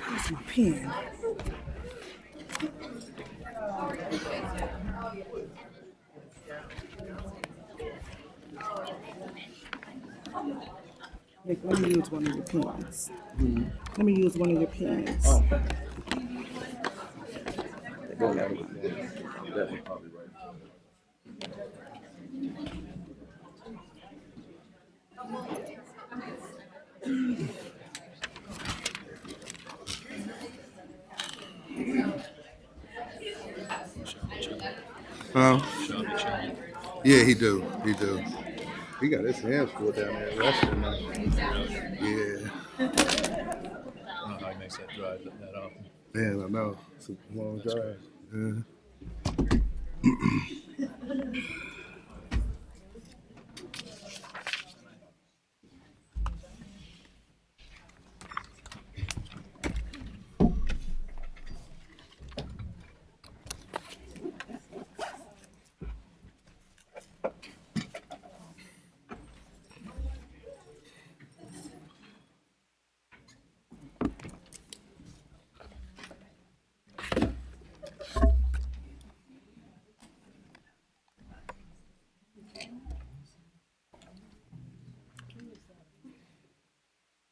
Where's my pen? Nick, let me use one of your pens. Let me use one of your pens. Oh. Yeah, he do. He do. He got his hands full down there resting now. Yeah. I don't know how he makes that drive that often. Man, I know. It's a long drive. Yeah.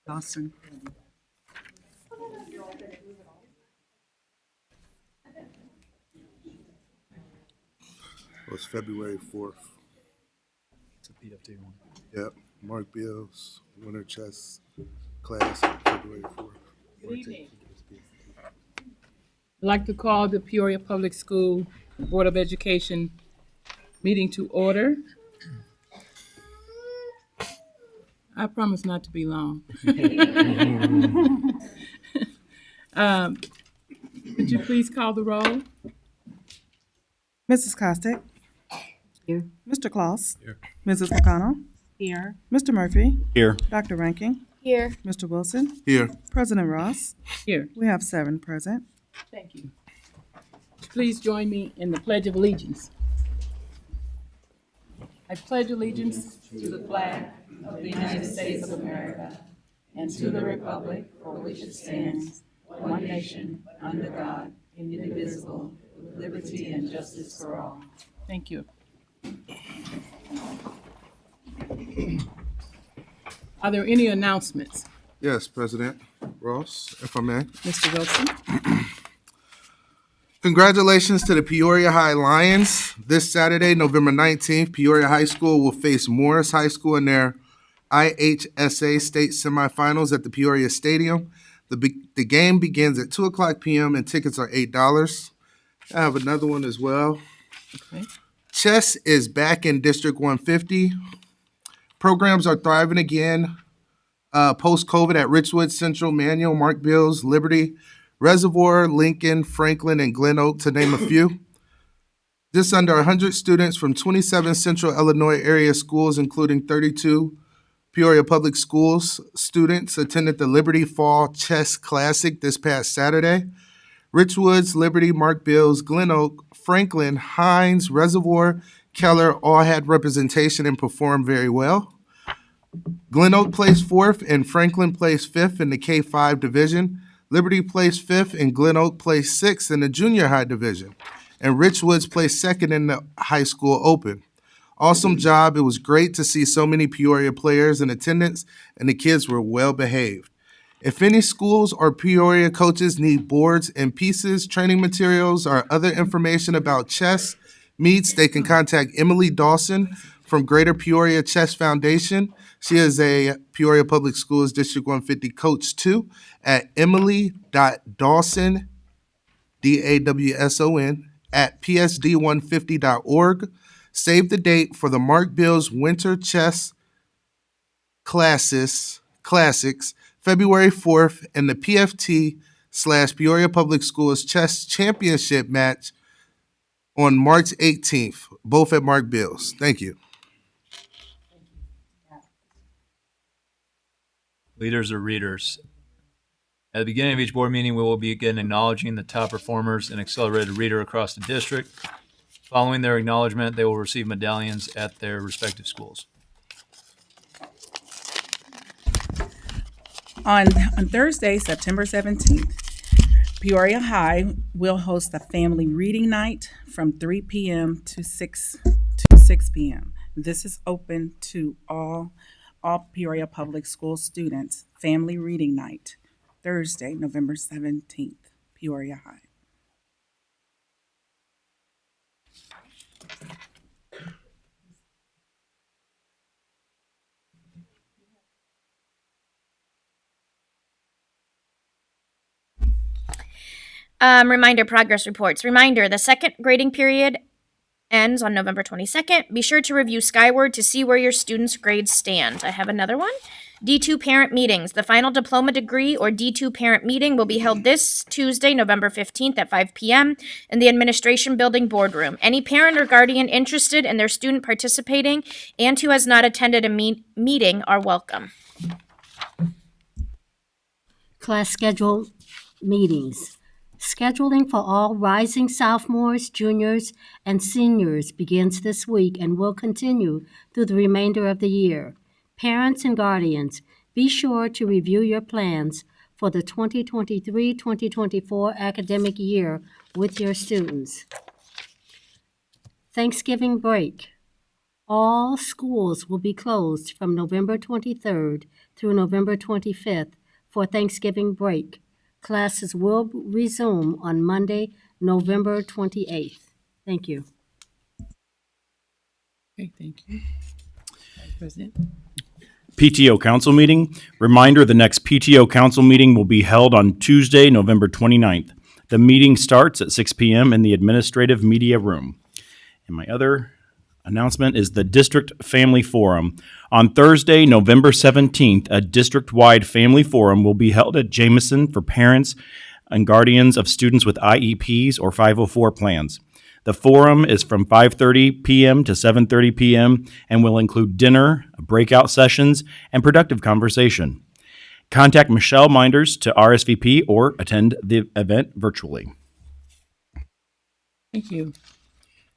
Dawson. It was February 4th. It's a PFT one. Yep. Mark Bill's winter chess class on February 4th. Good evening. I'd like to call the Peoria Public School Board of Education meeting to order. I promise not to be long. Could you please call the roll? Mrs. Costick. Here. Mr. Claus. Here. Mrs. McConnell. Here. Mr. Murphy. Here. Dr. Ranking. Here. Mr. Wilson. Here. President Ross. Here. We have 7 present. Thank you. Please join me in the Pledge of Allegiance. I pledge allegiance to the flag of the United States of America and to the republic for which it stands, one nation, under God, indivisible, with liberty and justice for all. Thank you. Are there any announcements? Yes, President Ross, if I may. Mr. Wilson? Congratulations to the Peoria High Lions. This Saturday, November 19th, Peoria High School will face Morris High School in their IHSA state semifinals at the Peoria Stadium. The game begins at 2 o'clock p.m. and tickets are $8. I have another one as well. Okay. Chess is back in District 150. Programs are thriving again post-COVID at Richwood, Central, Manual, Mark Bills, Liberty, Reservoir, Lincoln, Franklin, and Glen Oak, to name a few. Just under 100 students from 27 Central Illinois area schools, including 32 Peoria Public Schools students, attended the Liberty Fall Chess Classic this past Saturday. Richwoods, Liberty, Mark Bills, Glen Oak, Franklin, Hines, Reservoir, Keller all had representation and performed very well. Glen Oak placed 4th and Franklin placed 5th in the K-5 division. Liberty placed 5th and Glen Oak placed 6th in the junior high division. And Richwoods placed 2nd in the high school open. Awesome job. It was great to see so many Peoria players in attendance, and the kids were well behaved. If any schools or Peoria coaches need boards and pieces, training materials, or other information about chess meets, they can contact Emily Dawson from Greater Peoria Chess Foundation. She is a Peoria Public Schools District 150 coach too, at emily.dawson, DAWSON, at psd150.org. Save the date for the Mark Bills Winter Chess Classics, February 4th, and the PFT/Peoria Public Schools Chess Championship match on March 18th, both at Mark Bills. Thank you. Leaders or readers. At the beginning of each board meeting, we will begin acknowledging the top performers and accelerated reader across the district. Following their acknowledgement, they will receive medallions at their respective schools. On Thursday, September 17th, Peoria High will host a family reading night from 3 p.m. to 6 p.m. This is open to all Peoria Public School students. Family reading night, Thursday, November 17th, Peoria High. Reminder, progress reports. Reminder, the second grading period ends on November 22nd. Be sure to review Skyward to see where your students' grades stand. I have another one. D2 parent meetings. The final diploma degree or D2 parent meeting will be held this Tuesday, November 15th at 5 p.m. in the Administration Building boardroom. Any parent or guardian interested in their student participating and who has not attended a meeting are welcome. Class schedule meetings. Scheduling for all rising sophomores, juniors, and seniors begins this week and will continue through the remainder of the year. Parents and guardians, be sure to review your plans for the 2023-2024 academic year with your students. Thanksgiving break. All schools will be closed from November 23rd through November 25th for Thanksgiving break. Classes will resume on Monday, November 28th. Thank you. Okay, thank you. Vice President. PTO council meeting. Reminder, the next PTO council meeting will be held on Tuesday, November 29th. The meeting starts at 6 p.m. in the administrative media room. And my other announcement is the District Family Forum. On Thursday, November 17th, a district-wide family forum will be held at Jameson for parents and guardians of students with IEPs or 504 plans. The forum is from 5:30 p.m. to 7:30 p.m. and will include dinner, breakout sessions, and productive conversation. Contact Michelle Minders to RSVP or attend the event virtually. Thank you.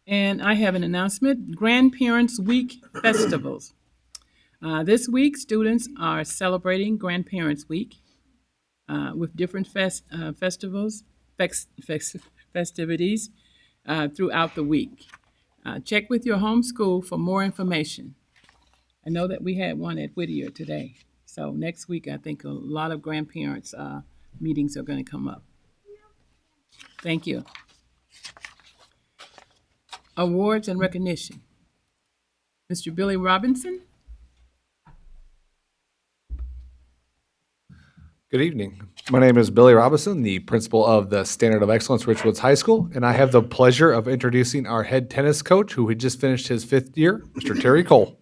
And I have an announcement, Grandparents Week festivals. This week, students are celebrating Grandparents Week with different festivities throughout the week. Check with your home school for more information. I know that we had one at Whittier today. So next week, I think a lot of grandparents meetings are going to come up. Thank you. Awards and recognition. Mr. Billy Robinson. Good evening. My name is Billy Robinson, the principal of the Standard of Excellence Richwoods High School, and I have the pleasure of introducing our head tennis coach who had just finished his 5th year, Mr. Terry Cole.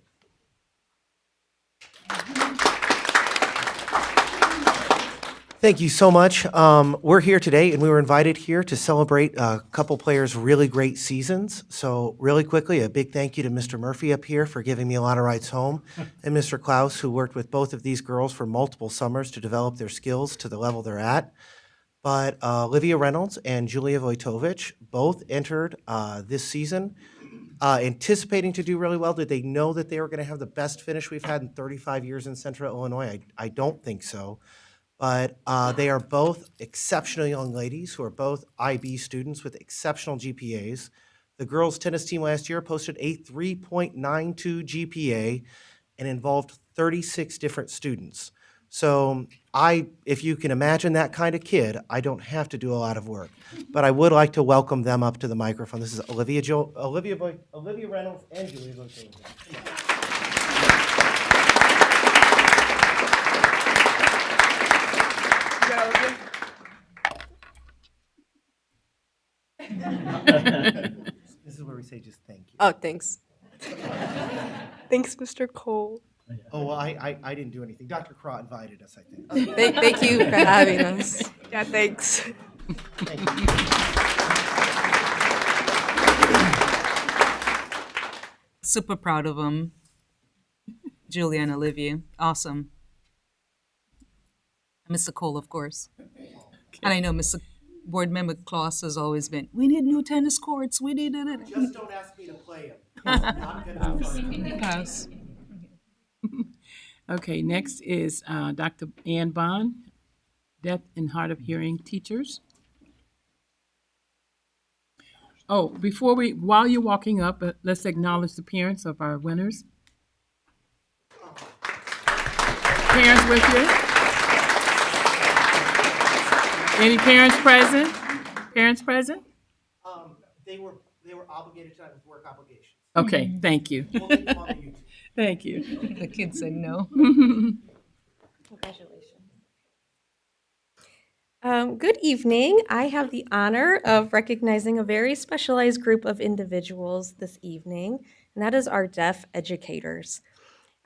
Thank you so much. We're here today, and we were invited here to celebrate a couple players' really great seasons. So really quickly, a big thank you to Mr. Murphy up here for giving me a lot of rides home, and Mr. Klaus, who worked with both of these girls for multiple summers to develop their skills to the level they're at. But Olivia Reynolds and Julia Vojtovich both entered this season anticipating to do really well. Did they know that they were going to have the best finish we've had in 35 years in Central Illinois? I don't think so. But they are both exceptional young ladies who are both IB students with exceptional GPAs. The girls' tennis team last year posted a 3.92 GPA and involved 36 different students. So if you can imagine that kind of kid, I don't have to do a lot of work. But I would like to welcome them up to the microphone. This is Olivia Reynolds and Julia Vojtovich. This is where we say just thank you. Oh, thanks. Thanks, Mr. Cole. Oh, well, I didn't do anything. Dr. Craw invited us, I think. Thank you for having us. Yeah, thanks. Thank you. Super proud of them. Julia and Olivia. Awesome. Mr. Cole, of course. And I know Mr. board member Klaus has always been, we need new tennis courts, we need it. Just don't ask me to play them. Not gonna be fun. Klaus. Okay, next is Dr. Ann Bond, Deaf and Hard of Hearing teachers. Oh, while you're walking up, let's acknowledge the parents of our winners. Parents with you? Any parents present? Parents present? They were obligated tonight with work obligations. Okay, thank you. We'll leave them on the YouTube. Thank you. The kid said no. Congratulations. Good evening. I have the honor of recognizing a very specialized group of individuals this evening, and that is our deaf educators.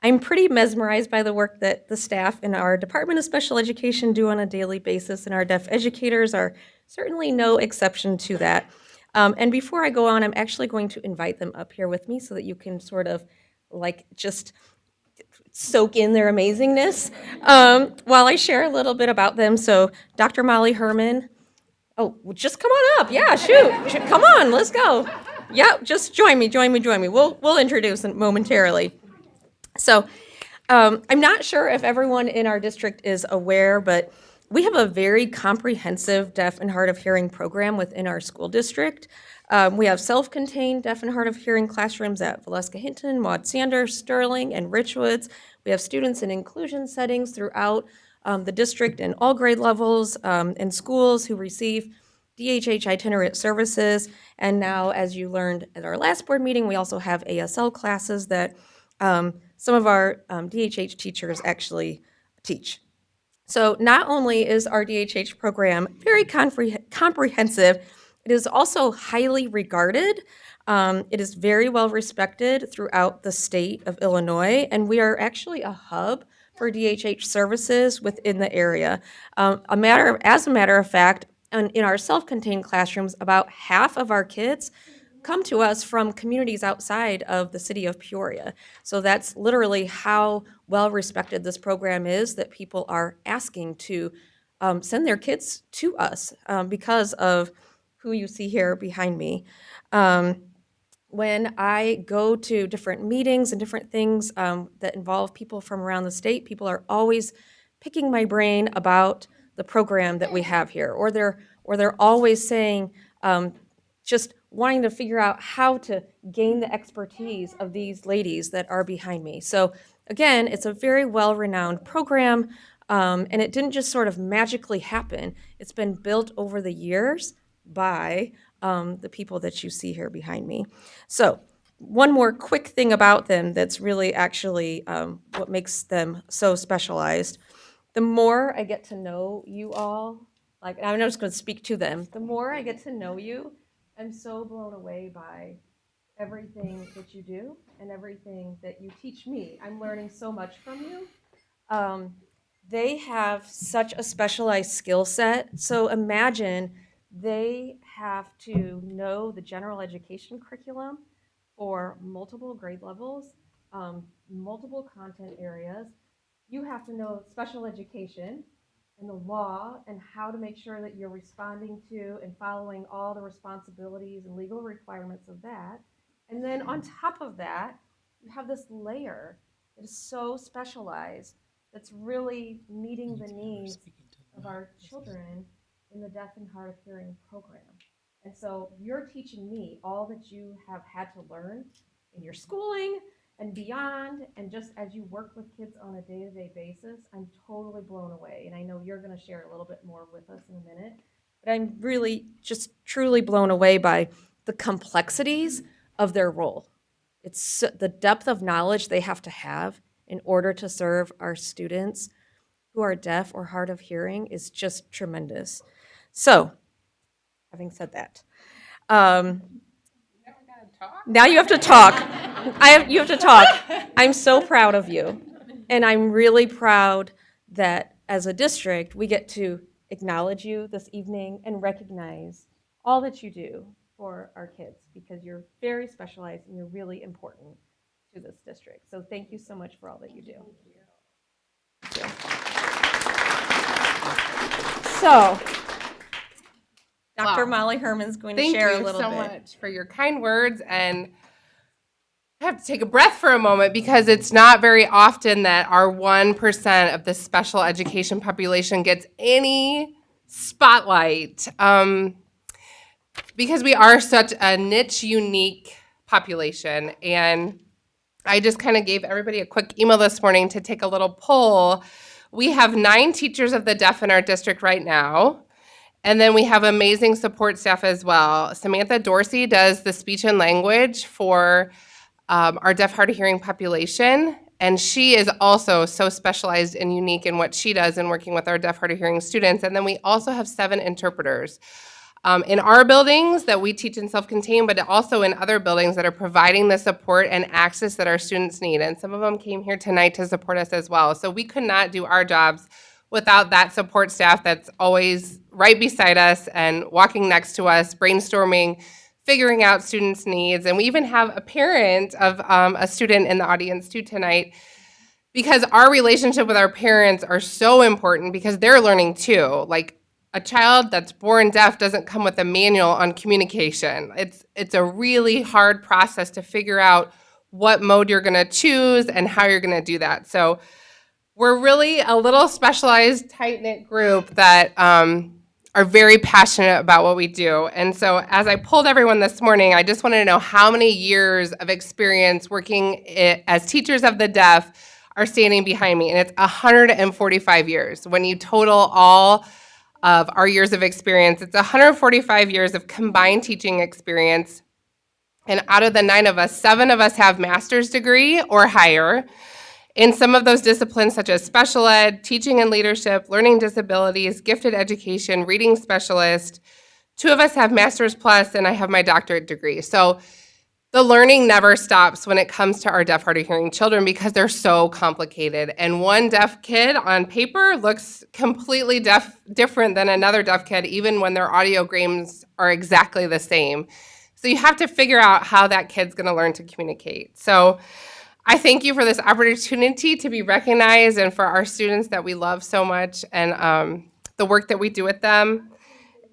I'm pretty mesmerized by the work that the staff in our Department of Special Education do on a daily basis, and our deaf educators are certainly no exception to that. And before I go on, I'm actually going to invite them up here with me so that you can sort of just soak in their amazingness while I share a little bit about them. So Dr. Molly Herman, just come on up. Yeah, shoot. Come on, let's go. Yeah, just join me. We'll introduce them momentarily. So I'm not sure if everyone in our district is aware, but we have a very comprehensive deaf and hard of hearing program within our school district. We have self-contained deaf and hard of hearing classrooms at Valeska Hinton, Maud Sanders, Sterling, and Richwoods. We have students in inclusion settings throughout the district in all grade levels and schools who receive DHH itinerant services. And now, as you learned at our last board meeting, we also have ASL classes that some of our DHH teachers actually teach. So not only is our DHH program very comprehensive, it is also highly regarded. It is very well respected throughout the state of Illinois, and we are actually a hub for DHH services within the area. As a matter of fact, in our self-contained classrooms, about half of our kids come to us from communities outside of the city of Peoria. So that's literally how well respected this program is, that people are asking to send their kids to us because of who you see here behind me. When I go to different meetings and different things that involve people from around the state, people are always picking my brain about the program that we have here, or they're always saying, just wanting to figure out how to gain the expertise of these ladies that are behind me. So again, it's a very well-renowned program, and it didn't just sort of magically happen. It's been built over the years by the people that you see here behind me. So one more quick thing about them that's really actually what makes them so specialized. The more I get to know you all, I'm just going to speak to them, the more I get to know you, I'm so blown away by everything that you do and everything that you teach me. I'm learning so much from you. They have such a specialized skill set. So imagine they have to know the general education curriculum for multiple grade levels, multiple content areas. You have to know special education and the law and how to make sure that you're responding to and following all the responsibilities and legal requirements of that. And then on top of that, you have this layer that is so specialized that's really meeting the needs of our children in the deaf and hard of hearing program. And so you're teaching me all that you have had to learn in your schooling and beyond, and just as you work with kids on a day-to-day basis, I'm totally blown away. And I know you're going to share a little bit more with us in a minute, but I'm really just truly blown away by the complexities of their role. It's the depth of knowledge they have to have in order to serve our students who are deaf or hard of hearing is just tremendous. So, having said that, now you have to talk. You have to talk. I'm so proud of you. And I'm really proud that as a district, we get to acknowledge you this evening and recognize all that you do for our kids, because you're very specialized and you're really important to this district. So thank you so much for all that you do. Thank you. So, Dr. Wow. Molly Herman's going to Thank share a you little so bit. much for your kind words, and I have to take a breath for a moment because it's not very often that our 1% of the special education population gets any spotlight, because we are such a niche, unique population. And I just kind of gave everybody a quick email this morning to take a little poll. We have 9 teachers of the deaf in our district right now. And then we have amazing support staff as well. Samantha Dorsey does the speech and language for our deaf, hard of hearing population. And she is also so specialized and unique in what she does in working with our deaf, hard of hearing students. And then we also have 7 interpreters in our buildings that we teach in self-contained, but also in other buildings that are providing the support and access that our students need. And some of them came here tonight to support us as well. So we could not do our jobs without that support staff that's always right beside us and walking next to us, brainstorming, figuring out students' needs. And we even have a parent of a student in the audience too tonight, because our relationship with our parents are so important because they're learning too. Like, a child that's born deaf doesn't come with a manual on communication. It's a really hard process to figure out what mode you're gonna choose and how you're gonna do that. So we're really a little specialized, tight-knit group that are very passionate about what we do. And so as I polled everyone this morning, I just wanted to know how many years of experience working as teachers of the deaf are standing behind me. And it's 145 years. When you total all of our years of experience, it's 145 years of combined teaching experience. And out of the 9 of us, 7 of us have master's degree or higher in some of those disciplines, such as special ed, teaching and leadership, learning disabilities, gifted education, reading specialist. 2 of us have master's plus, and I have my doctorate degree. So the learning never stops when it comes to our deaf, hard of hearing children because they're so complicated. And one deaf kid on paper looks completely different than another deaf kid, even when their audiograms are exactly the same. So you have to figure out how that kid's gonna learn to communicate. So I thank you for this opportunity to be recognized and for our students that we love so much and the work that we do with them.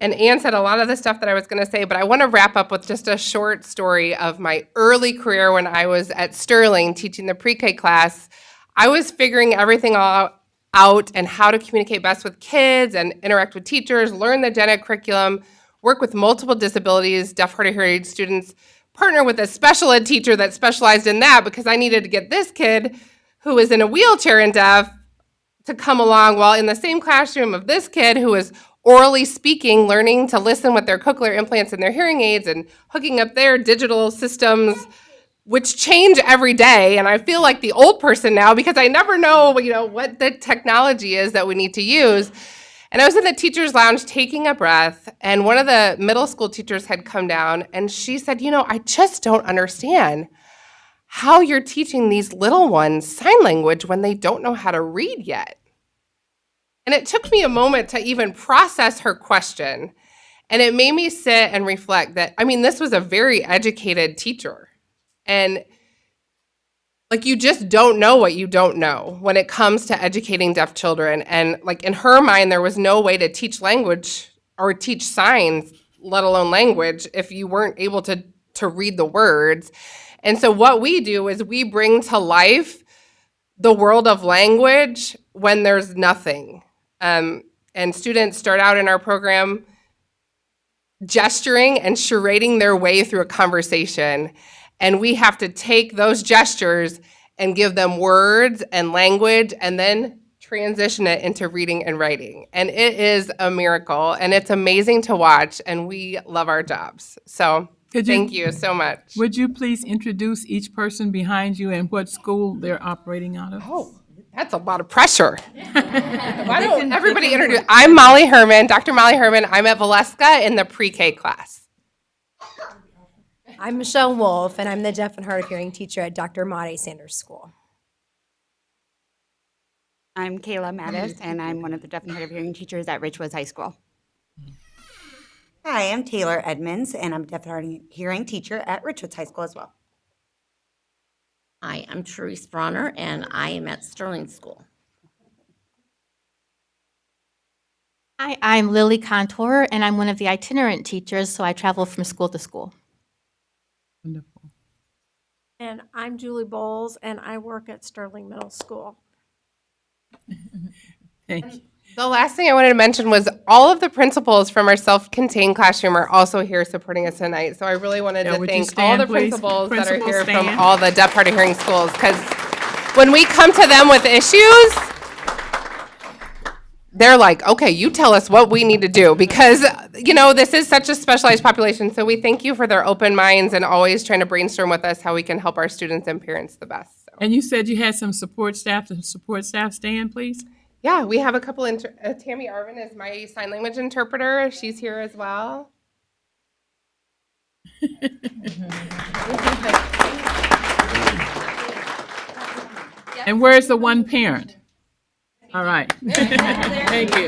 And Ann said a lot of the stuff that I was gonna say, but I wanna wrap up with just a short story of my early career when I was at Sterling teaching the pre-K class. I was figuring everything all out and how to communicate best with kids and interact with teachers, learn the gen ed curriculum, work with multiple disabilities, deaf, hard of hearing students, partner with a special ed teacher that specialized in that because I needed to get this kid who is in a wheelchair and deaf to come along while in the same classroom of this kid who is orally speaking, learning to listen with their cochlear implants and their hearing aids and hooking up their digital systems, which change every day. And I feel like the old person now because I never know, what the technology is that we need to use. And I was in the teacher's lounge taking a breath, and one of the middle school teachers had come down, and she said, I just don't understand how you're teaching these little ones sign language when they don't know how to read yet. And it took me a moment to even process her question. And it made me sit and reflect that, this was a very educated teacher. And you just don't know what you don't know when it comes to educating deaf children. And in her mind, there was no way to teach language or teach signs, let alone language, if you weren't able to read the words. And so what we do is we bring to life the world of language when there's nothing. And students start out in our program gesturing and charading their way through a conversation. And we have to take those gestures and give them words and language and then transition it into reading and writing. And it is a miracle and it's amazing to watch and we love our jobs. So thank you so much. Would you please introduce each person behind you and what school they're operating out of? Oh, that's a lot of pressure. Why don't everybody introduce? I'm Molly Herman, Dr. Molly Herman. I'm at Valeska in the pre-K class. I'm Michelle Wolf, and I'm the deaf and hard of hearing teacher at Dr. Made Sanders School. I'm Kayla Mattis, and I'm one of the deaf and hard of hearing teachers at Richwoods High School. Hi, I'm Taylor Edmonds, and I'm a deaf and hard of hearing teacher at Richwoods High School as well. Hi, I'm Therese Bronner, and I am at Sterling School. Hi, I'm Lily Contour, and I'm one of the itinerant teachers, so I travel from school to school. Wonderful. And I'm Julie Bowles, and I work at Sterling Middle School. Thank you. The last thing I wanted to mention was all of the principals from our self-contained classroom are also here supporting us tonight. So I really wanted to would you thank all stand, the please? principals that are Principals here from stand. all the deaf, hard of hearing schools, because when we come to them with issues, they're like, okay, you tell us what we need to do, because, you know, this is such a specialized population. So we thank you for their open minds and always trying to brainstorm with us how we can help our students and parents the best. So. And you said you had some support staff. The support staff stand, please. Yeah, we have a couple. Tammy Arvin is my sign language interpreter. She's here as well. And where's the one parent? All right. Thank you.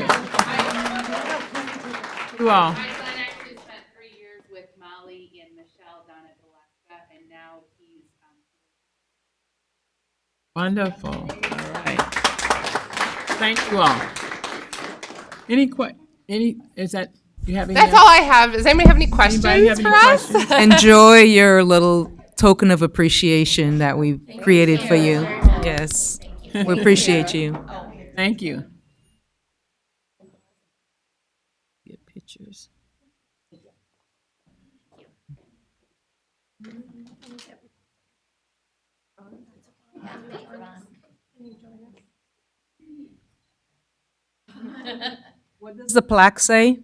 You all. My son actually spent 3 years with Molly and Michelle down at Alaska, and now he's Wonderful. All right. Thank you all. Is that, you have any? That's all I have. Does anybody have any questions have any for us? questions? Enjoy your little token of appreciation that we created for you. Yes, we appreciate you. Thank you. Get pictures. What does the plaque say?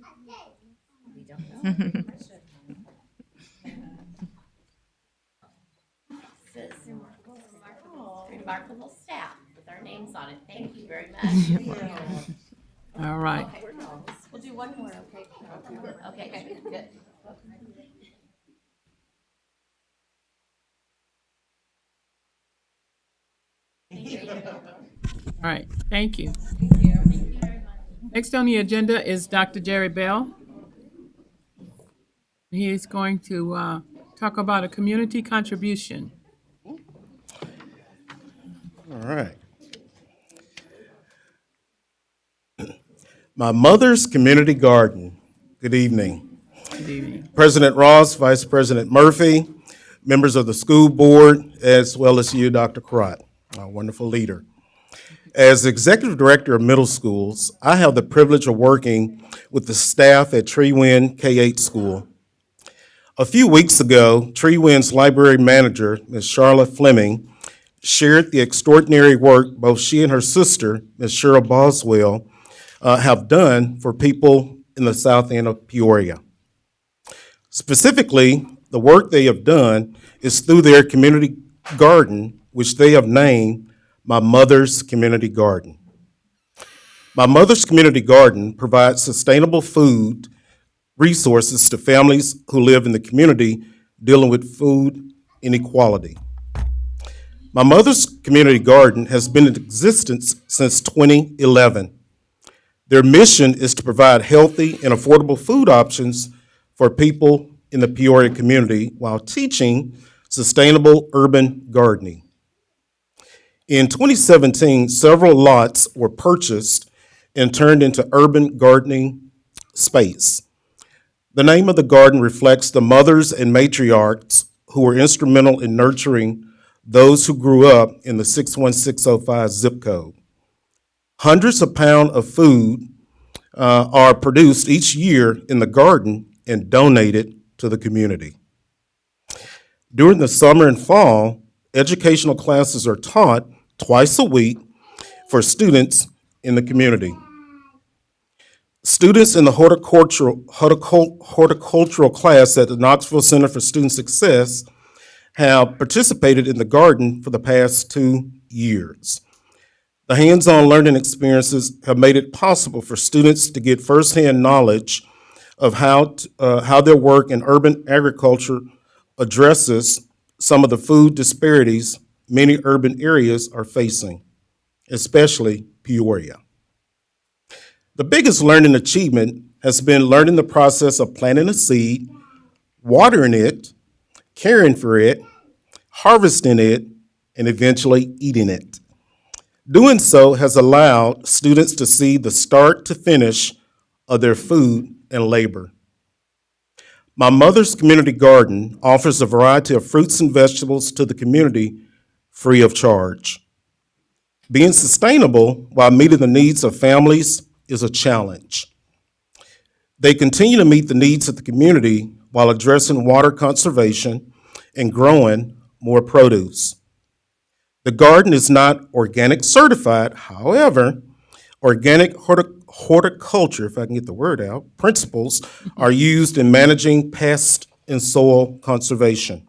remarkable staff with our names on it. Thank you very much. All right. We'll do one more, okay? Okay, good. All right, thank you. Next on the agenda is Dr. Jerry Bell. He is going to talk about a community contribution. All right. My mother's community garden. Good evening. Good evening. President Ross, Vice President Murphy, members of the school board, as well as you, Dr. Crott, a wonderful leader. As Executive Director of Middle Schools, I have the privilege of working with the staff at Tree Wind K-8 School. A few weeks ago, Tree Wind's library manager, Ms. Charlotte Fleming, shared the extraordinary work both she and her sister, Ms. Cheryl Boswell, have done for people in the south end of Peoria. Specifically, the work they have done is through their community garden, which they have named My Mother's Community Garden. My Mother's Community Garden provides sustainable food resources to families who live in the community dealing with food inequality. My Mother's Community Garden has been in existence since 2011. Their mission is to provide healthy and affordable food options for people in the Peoria community while teaching sustainable urban gardening. In 2017, several lots were purchased and turned into urban gardening space. The name of the garden reflects the mothers and matriarchs who were instrumental in nurturing those who grew up in the 61605 zip code. Hundreds of pounds of food are produced each year in the garden and donated to the community. During the summer and fall, educational classes are taught twice a week for students in the community. Students in the horticultural class at the Knoxville Center for Student Success have participated in the garden for the past 2 years. The hands-on learning experiences have made it possible for students to get firsthand knowledge of how their work in urban agriculture addresses some of the food disparities many urban areas are facing, especially Peoria. The biggest learning achievement has been learning the process of planting a seed, watering it, caring for it, harvesting it, and eventually eating it. Doing so has allowed students to see the start to finish of their food and labor. My mother's community garden offers a variety of fruits and vegetables to the community free of charge. Being sustainable while meeting the needs of families is a challenge. They continue to meet the needs of the community while addressing water conservation and growing more produce. The garden is not organic certified, however, organic horticulture, if I can get the word out, principles are used in managing pest and soil conservation.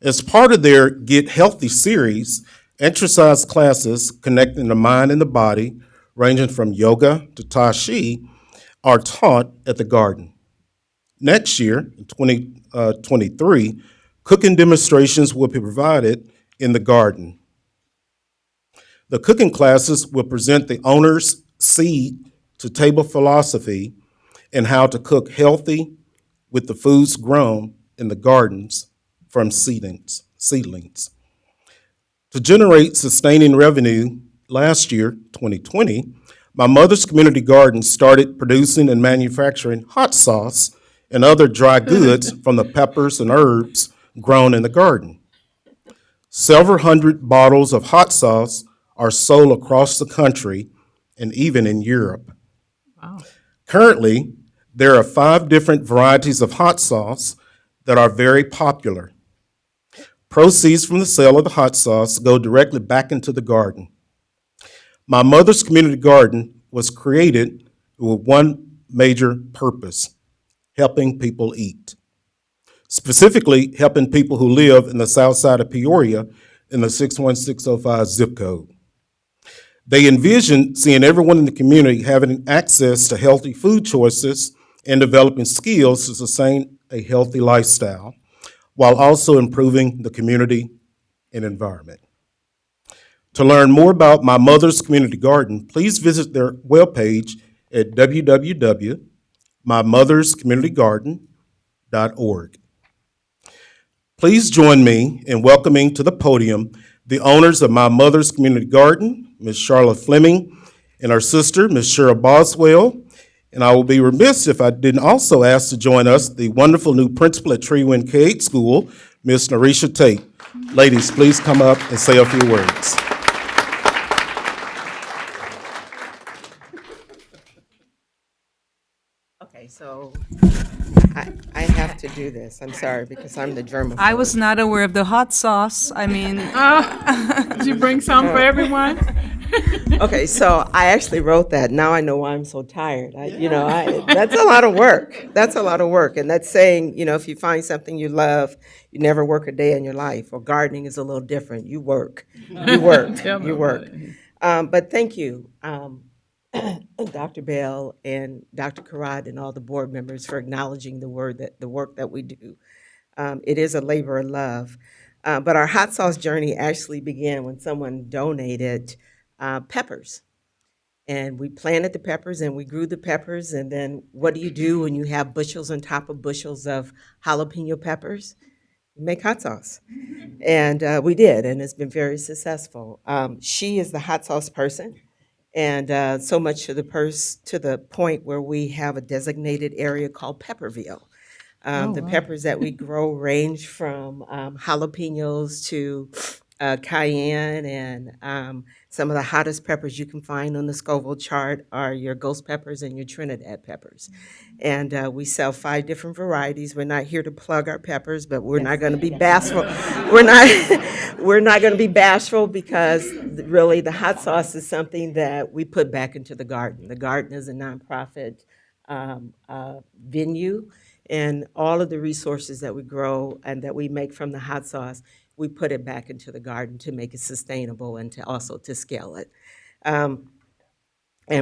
As part of their Get Healthy series, exercise classes connecting the mind and the body, ranging from yoga to Tai Chi, are taught at the garden. Next year, in 2023, cooking demonstrations will be provided in the garden. The cooking classes will present the owner's seed to table philosophy and how to cook healthy with the foods grown in the gardens from seedlings. To generate sustaining revenue, last year, 2020, my mother's community garden started producing and manufacturing hot sauce and other dry goods from the peppers and herbs grown in the garden. Several hundred bottles of hot sauce are sold across the country and even in Europe. Wow. Currently, there are 5 different varieties of hot sauce that are very popular. Proceeds from the sale of the hot sauce go directly back into the garden. My mother's community garden was created with one major purpose: helping people eat. Specifically, helping people who live in the south side of Peoria in the 61605 zip code. They envisioned seeing everyone in the community having access to healthy food choices and developing skills to sustain a healthy lifestyle, while also improving the community and environment. To learn more about my mother's community garden, please visit their webpage at www.mymotherscommunitygarden.org. Please join me in welcoming to the podium the owners of my mother's community garden, Ms. Charlotte Fleming, and her sister, Ms. Cheryl Boswell. And I will be remiss if I didn't also ask to join us the wonderful new principal at Treewind K-8 School, Ms. Narisha Tate. Ladies, please come up and say a few words. Okay, so I have to do this. I'm sorry, because I'm the germaphobe. I was not aware of the hot sauce. I mean, Did you bring some for everyone? Okay, so I actually wrote that. Now I know why I'm so tired. That's a lot of work. That's a lot of work. And that's saying, if you find something you love, you never work a day in your life. Or gardening is a little different. You work. You work. You work. But thank you, Dr. Bell and Dr. Karad and all the board members for acknowledging the work that we do. It is a labor of love. But our hot sauce journey actually began when someone donated peppers. And we planted the peppers and we grew the peppers. And then what do you do when you have bushels on top of bushels of jalapeno peppers? You make hot sauce. And we did, and it's been very successful. She is the hot sauce person. And so much to the point where we have a designated area called Pepperville. The peppers that we grow range from jalapenos to cayenne, and some of the hottest peppers you can find on the Scoville chart are your ghost peppers and your Trinidad peppers. And we sell 5 different varieties. We're not here to plug our peppers, but we're not going to be bashful. We're not going to be bashful, because really the hot sauce is something that we put back into the garden. The garden is a nonprofit venue, and all of the resources that we grow and that we make from the hot sauce, we put it back into the garden to make it sustainable and to also to scale it. And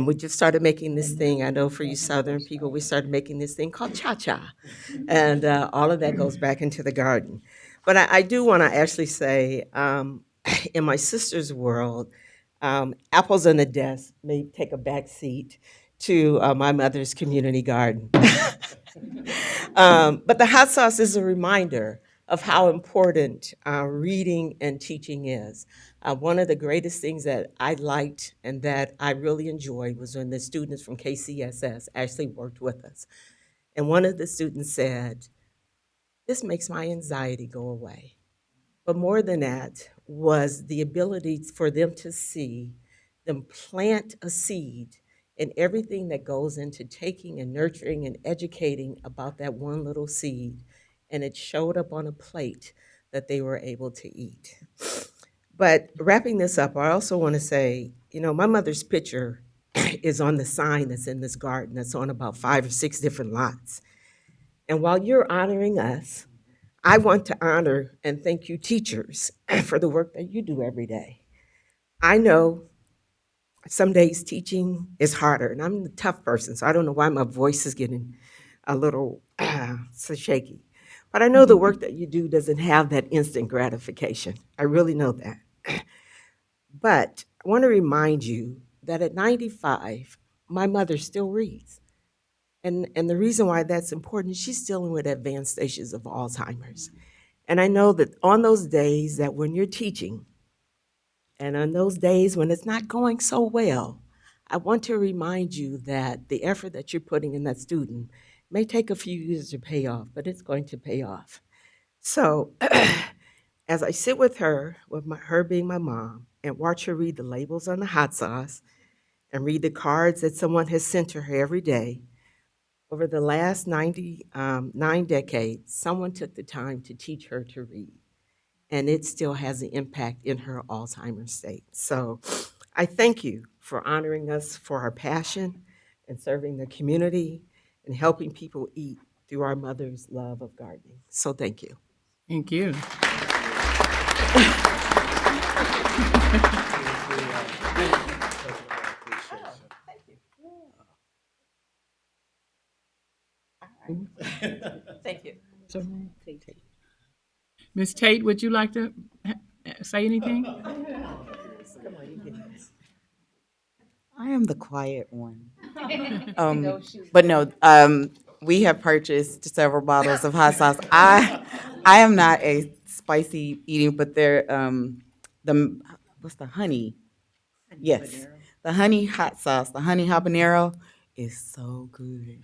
we just started making this thing. I know for you Southern people, we started making this thing called cha-cha. And all of that goes back into the garden. But I do want to actually say, in my sister's world, apples on the desk may take a back seat to my mother's community garden. But the hot sauce is a reminder of how important reading and teaching is. One of the greatest things that I liked and that I really enjoyed was when the students from KCSS actually worked with us. And one of the students said, "This makes my anxiety go away." But more than that was the ability for them to see them plant a seed in everything that goes into taking and nurturing and educating about that one little seed. And it showed up on a plate that they were able to eat. But wrapping this up, I also want to say, my mother's picture is on the sign that's in this garden that's on about 5 or 6 different lots. And while you're honoring us, I want to honor and thank you, teachers, for the work that you do every day. I know some days teaching is harder, and I'm a tough person, so I don't know why my voice is getting a little so shaky. But I know the work that you do doesn't have that instant gratification. I really know that. But I want to remind you that at 95, my mother still reads. And the reason why that's important is she's dealing with advanced stages of Alzheimer's. And I know that on those days that when you're teaching, and on those days when it's not going so well, I want to remind you that the effort that you're putting in that student may take a few years to pay off, but it's going to pay off. So as I sit with her, her being my mom, and watch her read the labels on the hot sauce and read the cards that someone has sent to her every day, over the last 9 decades, someone took the time to teach her to read, and it still has an impact in her Alzheimer's state. So I thank you for honoring us for our passion and serving the community and helping people eat through our mother's love of gardening. So thank you. Thank you. Thank you. So, Ms. Tate, would you like to say anything? I am the quiet one. But no, we have purchased several bottles of hot sauce. I am not a spicy eating, but they're what's the honey? Yes, the honey hot sauce, the honey habanero is so good.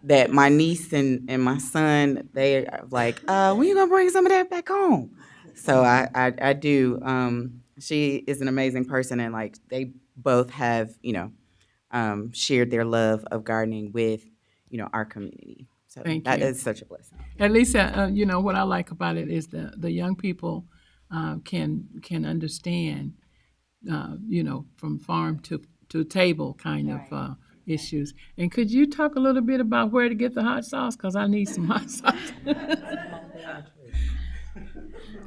That my niece and my son, they are like, when you gonna bring some of that back home? So I do. She is an amazing person, and like they both have, shared their love of gardening with, our community. So Thank that you. is such a blessing. At least, what I like about it is the young people can understand, from farm to table kind of issues. And could you talk a little bit about where to get the hot sauce? Because I need some hot sauce.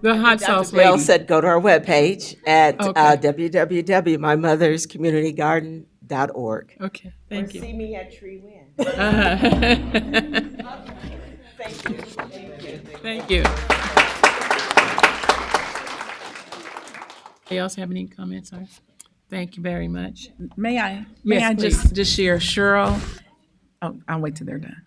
The hot sauce Dr. Bell lady. said go to our webpage at Okay. www.mymotherscommunitygarden.org. Okay, thank you. See me at Tree Wind. Thank you. Thank you. Anybody else have any comments? Sir? Thank you very much. May I Yes, just share Cheryl? Oh, I'll wait till they're done.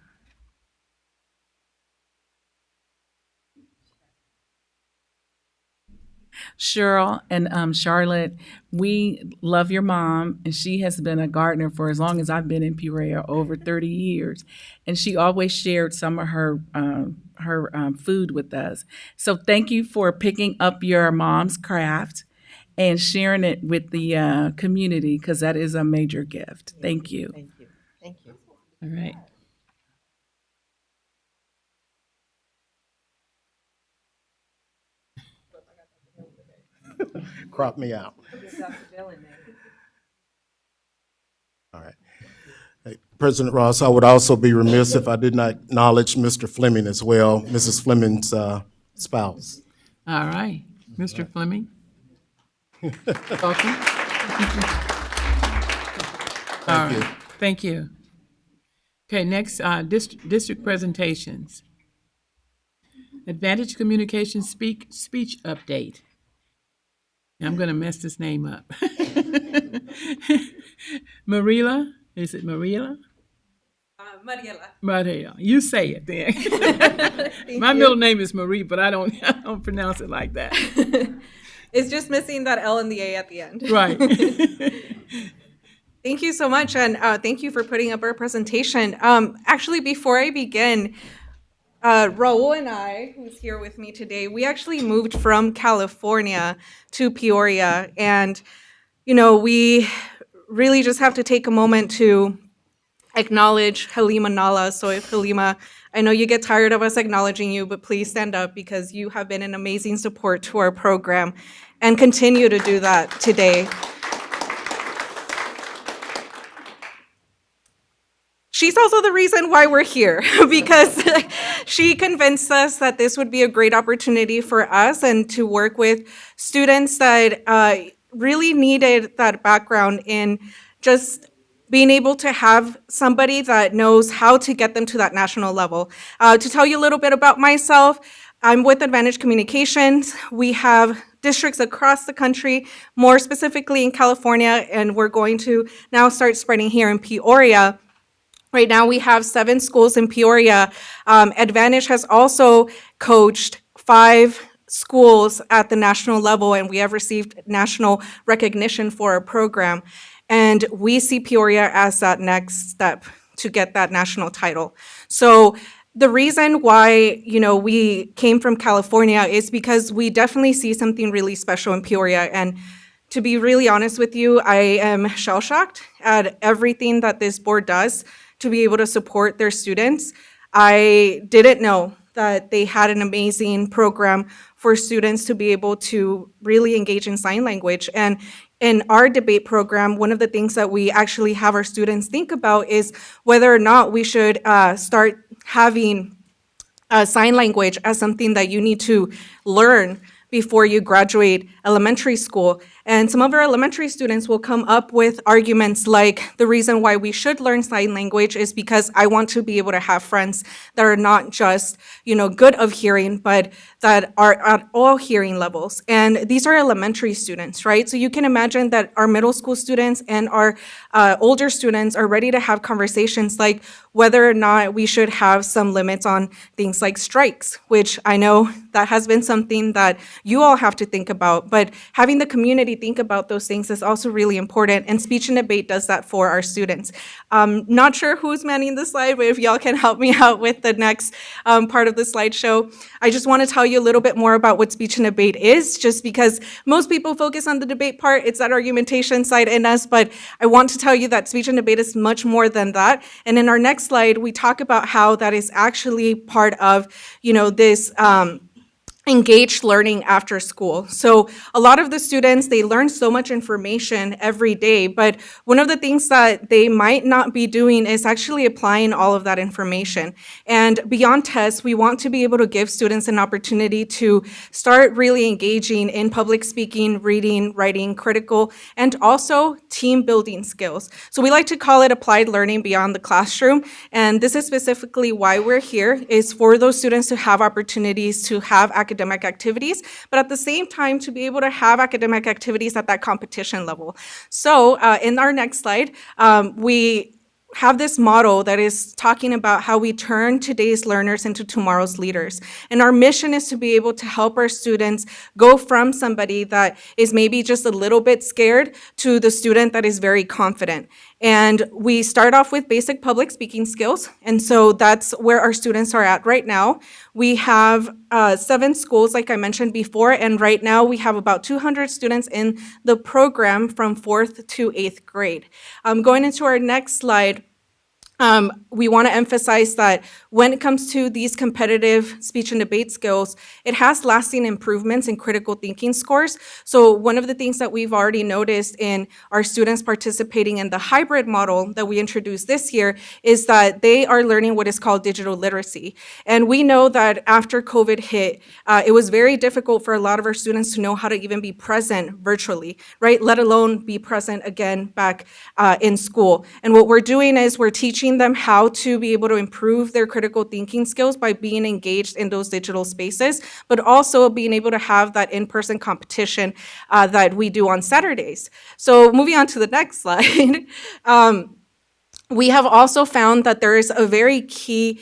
Cheryl and Charlotte, we love your mom, and she has been a gardener for as long as I've been in Peoria, over 30 years, and she always shared some of her food with us. So thank you for picking up your mom's craft and sharing it with the community, because that is a major gift. Thank you. Thank you. Thank you. All right. Crop me out. All right. Hey, President Ross, I would also be remiss if I did not acknowledge Mr. Fleming as well, Mrs. Fleming's spouse. All right. Mr. Fleming. Welcome. All right. Thank you. Okay, next, district presentations. Advantage Communication speech update. I'm going to mess this name up. Marila? Is it Marila? Maria. You say it then. My you. middle name is Marie, but I don't pronounce it like that. It's just missing that L and the A at the end. Right. Thank you so much, and thank you for putting up our presentation. Actually, before I begin, Raul and I, who's here with me today, we actually moved from California to Peoria, and we really just have to take a moment to acknowledge Halima Nala. So if Halima, I know you get tired of us acknowledging you, but please stand up because you have been an amazing support to our program and continue to do that today. She's also the reason why we're here, because she convinced us that this would be a great opportunity for us and to work with students that really needed that background in just being able to have somebody that knows how to get them to that national level. To tell you a little bit about myself, I'm with Advantage Communications. We have districts across the country, more specifically in California, and we're going to now start spreading here in Peoria. Right now, we have 7 schools in Peoria. Advantage has also coached 5 schools at the national level, and we have received national recognition for our program. And we see Peoria as that next step to get that national title. So the reason why, we came from California is because we definitely see something really special in Peoria. And to be really honest with you, I am shell-shocked at everything that this board does to be able to support their students. I didn't know that they had an amazing program for students to be able to really engage in sign language. And in our debate program, one of the things that we actually have our students think about is whether or not we should start having sign language as something that you need to learn before you graduate elementary school. And some of our elementary students will come up with arguments like, the reason why we should learn sign language is because I want to be able to have friends that are not just, good of hearing, but that are at all hearing levels. And these are elementary students, right? So you can imagine that our middle school students and our older students are ready to have conversations like whether or not we should have some limits on things like strikes, which I know that has been something that you all have to think about, but having the community think about those things is also really important, and speech and debate does that for our students. Not sure who's manning the slide, but if y'all can help me out with the next part of the slideshow. I just want to tell you a little bit more about what speech and debate is, just because most people focus on the debate part, it's that argumentation side in us, but I want to tell you that speech and debate is much more than that. And in our next slide, we talk about how that is actually part of, this engaged learning after school. So a lot of the students, they learn so much information every day, but one of the things that they might not be doing is actually applying all of that information. And beyond tests, we want to be able to give students an opportunity to start really engaging in public speaking, reading, writing, critical, and also team building skills. So we like to call it applied learning beyond the classroom. And this is specifically why we're here, is for those students to have opportunities to have academic activities, but at the same time to be able to have academic activities at that competition level. So in our next slide, we have this model that is talking about how we turn today's learners into tomorrow's leaders. And our mission is to be able to help our students go from somebody that is maybe just a little bit scared to the student that is very confident. And we start off with basic public speaking skills. And so that's where our students are at right now. We have 7 schools, like I mentioned before, and right now we have about 200 students in the program from 4th to 8th grade. Going into our next slide, we want to emphasize that when it comes to these competitive speech and debate skills, it has lasting improvements in critical thinking scores. So one of the things that we've already noticed in our students participating in the hybrid model that we introduced this year is that they are learning what is called digital literacy. And we know that after COVID hit, it was very difficult for a lot of our students to know how to even be present virtually, right? Let alone be present again back in school. And what we're doing is we're teaching them how to be able to improve their critical thinking skills by being engaged in those digital spaces, but also being able to have that in-person competition that we do on Saturdays. So moving on to the next slide. We have also found that there is a very key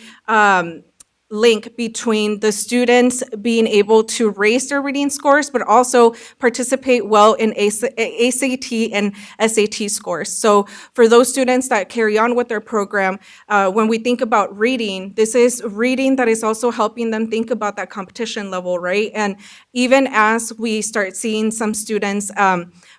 link between the students being able to raise their reading scores, but also participate well in ACT and SAT scores. So for those students that carry on with their program, when we think about reading, this is reading that is also helping them think about that competition level, right? And even as we start seeing some students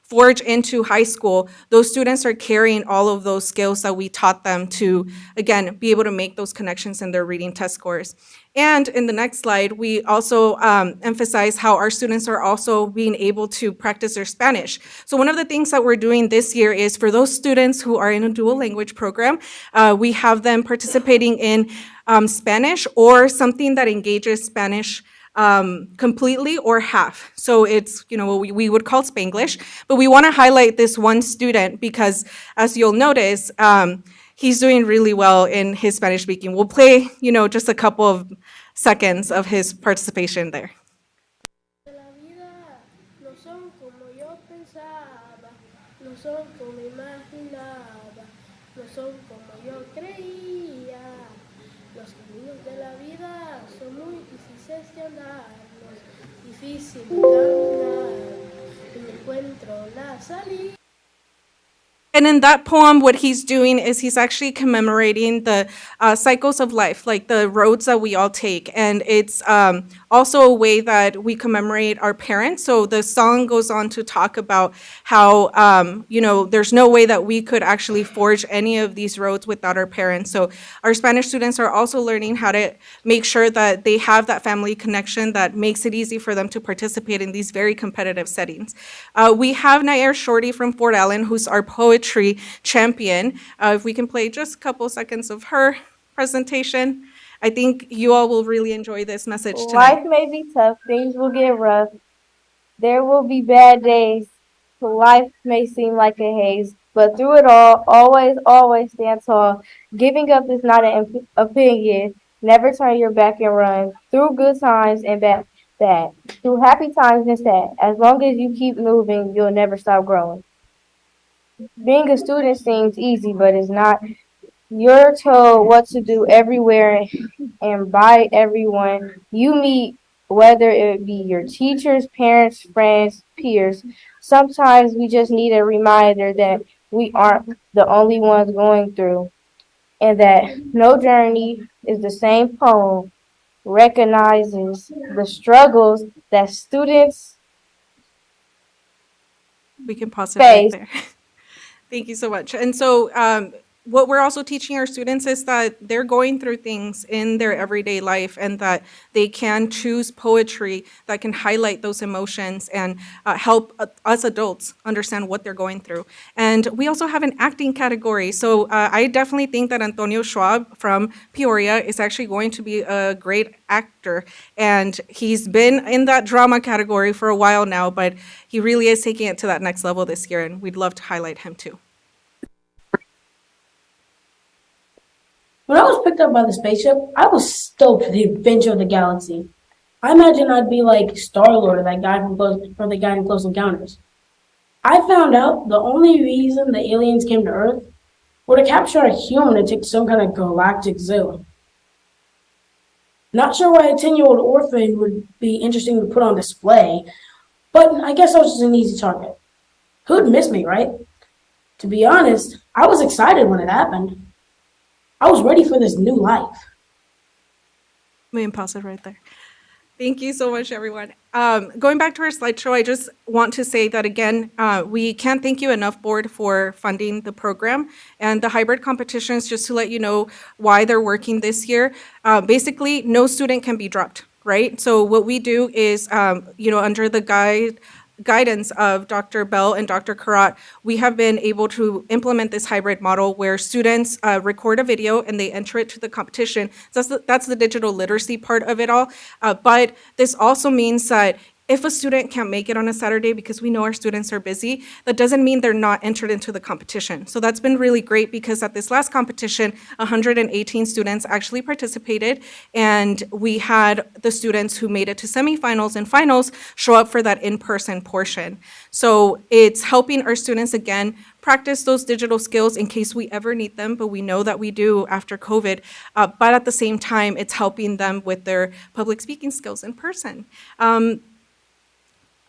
forge into high school, those students are carrying all of those skills that we taught them to, again, be able to make those connections in their reading test scores. And in the next slide, we also emphasize how our students are also being able to practice their Spanish. So one of the things that we're doing this year is for those students who are in a dual language program, we have them participating in Spanish or something that engages Spanish completely or half. So it's, what we would call Spanglish, but we want to highlight this one student because, as you'll notice, he's doing really well in his Spanish speaking. We'll play, just a couple of seconds of his participation there. No son como yo pensaba, no son como imaginaba, no son como yo creía. Los caminos de la vida son muy difíciles de andarlos, difícil de caminar, y me encuentro la salida. And in that poem, what he's doing is he's actually commemorating the cycles of life, like the roads that we all take. And it's also a way that we commemorate our parents. So the song goes on to talk about how, there's no way that we could actually forge any of these roads without our parents. So our Spanish students are also learning how to make sure that they have that family connection that makes it easy for them to participate in these very competitive settings. We have Nair Shorty from Fort Allen, who's our poetry champion. If we can play just a couple seconds of her presentation, I think you all will really enjoy this message tonight. Life may be tough, things will get rough. There will be bad days. Life may seem like a haze, but through it all, always stand tall. Giving up is not an opinion. Never turn your back and run. Through good times and bad, through happy times and sad. As long as you keep moving, you'll never stop growing. Being a student seems easy, but it's not. You're told what to do everywhere and by everyone you meet, whether it be your teachers, parents, friends, peers. Sometimes we just need a reminder that we aren't the only ones going through, and that no journey is the same. Poem recognizes the struggles that students We can pause it right face. there. Thank you so much. And so what we're also teaching our students is that they're going through things in their everyday life and that they can choose poetry that can highlight those emotions and help us adults understand what they're going through. And we also have an acting category. So I definitely think that Antonio Schwab from Peoria is actually going to be a great actor. And he's been in that drama category for a while now, but he really is taking it to that next level this year, and we'd love to highlight him too. When I was picked up by the spaceship, I was stoked for the adventure of the galaxy. I imagine I'd be like Star-Lord or the guy in Close Encounters. I found out the only reason the aliens came to Earth were to capture a human to take to some kind of galactic zoo. Not sure why a 10-year-old orphan would be interesting to put on display, but I guess I was just an easy target. Who'd miss me, right? To be honest, I was excited when it happened. I was ready for this new life. We can pause it right there. Thank you so much, everyone. Going back to our slideshow, I just want to say that again, we can't thank you enough, board, for funding the program and the hybrid competitions. Just to let you know why they're working this year. Basically, no student can be dropped, right? So what we do is, under the guidance of Dr. Bell and Dr. Karat, we have been able to implement this hybrid model where students record a video and they enter it to the competition. So that's the digital literacy part of it all. But this also means that if a student can't make it on a Saturday, because we know our students are busy, that doesn't mean they're not entered into the competition. So that's been really great, because at this last competition, 118 students actually participated, and we had the students who made it to semifinals and finals show up for that in-person portion. So it's helping our students, again, practice those digital skills in case we ever need them, but we know that we do after COVID. But at the same time, it's helping them with their public speaking skills in person.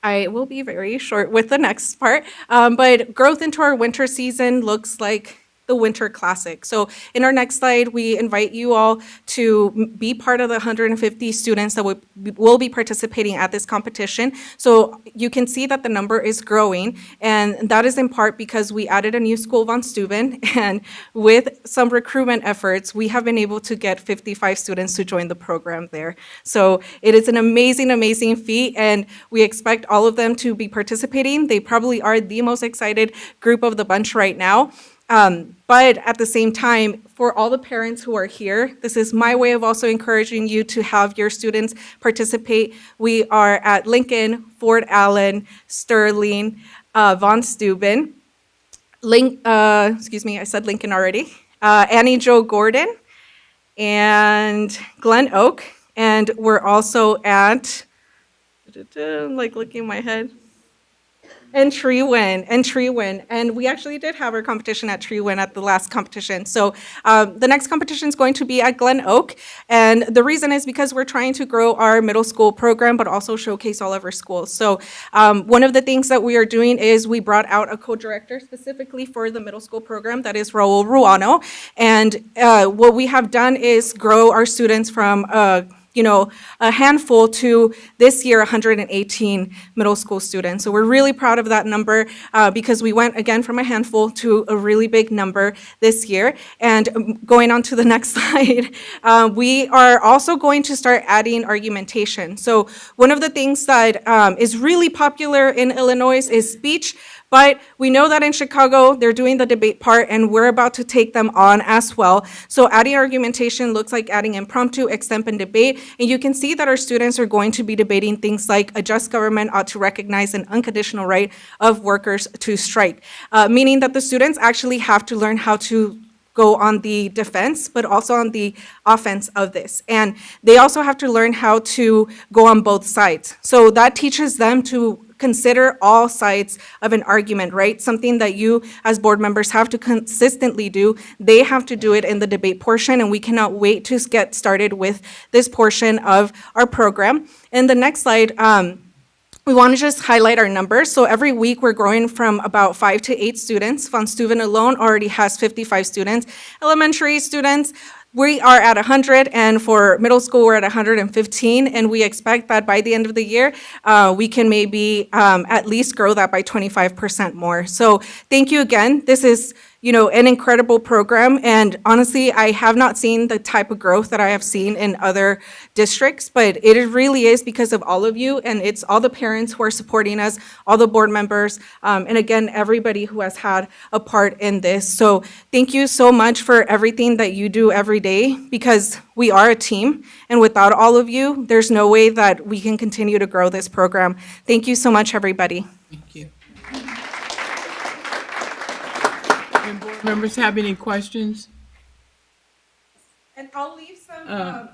I will be very short with the next part, but growth into our winter season looks like the Winter Classic. So in our next slide, we invite you all to be part of the 150 students that will be participating at this competition. So you can see that the number is growing, and that is in part because we added a new school, Von Steuben, and with some recruitment efforts, we have been able to get 55 students to join the program there. So it is an amazing, amazing feat, and we expect all of them to be participating. They probably are the most excited group of the bunch right now. But at the same time, for all the parents who are here, this is my way of also encouraging you to have your students participate. We are at Lincoln, Fort Allen, Sterling, Von Steuben, I said Lincoln already, Annie Jo Gordon, and Glen Oak, and we're also at, I'm like looking in my head, and Treewin. And we actually did have our competition at Treewin at the last competition. So the next competition is going to be at Glen Oak. And the reason is because we're trying to grow our middle school program, but also showcase all of our schools. So one of the things that we are doing is we brought out a co-director specifically for the middle school program, that is Raul Ruano. And what we have done is grow our students from a handful to this year, 118 middle school students. So we're really proud of that number because we went again from a handful to a really big number this year. And going on to the next slide, we are also going to start adding argumentation. So one of the things that is really popular in Illinois is speech. But we know that in Chicago, they're doing the debate part, and we're about to take them on as well. So adding argumentation looks like adding impromptu, extemp, and debate. And you can see that our students are going to be debating things like a just government ought to recognize an unconditional right of workers to strike, meaning that the students actually have to learn how to go on the defense, but also on the offense of this. And they also have to learn how to go on both sides. So that teaches them to consider all sides of an argument, right? Something that you as board members have to consistently do. They have to do it in the debate portion, and we cannot wait to get started with this portion of our program. In the next slide, we want to just highlight our numbers. So every week we're growing from about 5 to 8 students. Von Steuben alone already has 55 students. Elementary students, we are at 100, and for middle school, we're at 115, and we expect that by the end of the year, we can maybe at least grow that by 25% more. So thank you again. This is an incredible program, and honestly, I have not seen the type of growth that I have seen in other districts, but it really is because of all of you, and it's all the parents who are supporting us, all the board members, and again, everybody who has had a part in this. So thank you so much for everything that you do every day, because we are a team, and without all of you, there's no way that we can continue to grow this program. Thank you so much, everybody. Thank you. And board members have any questions? And I'll leave some of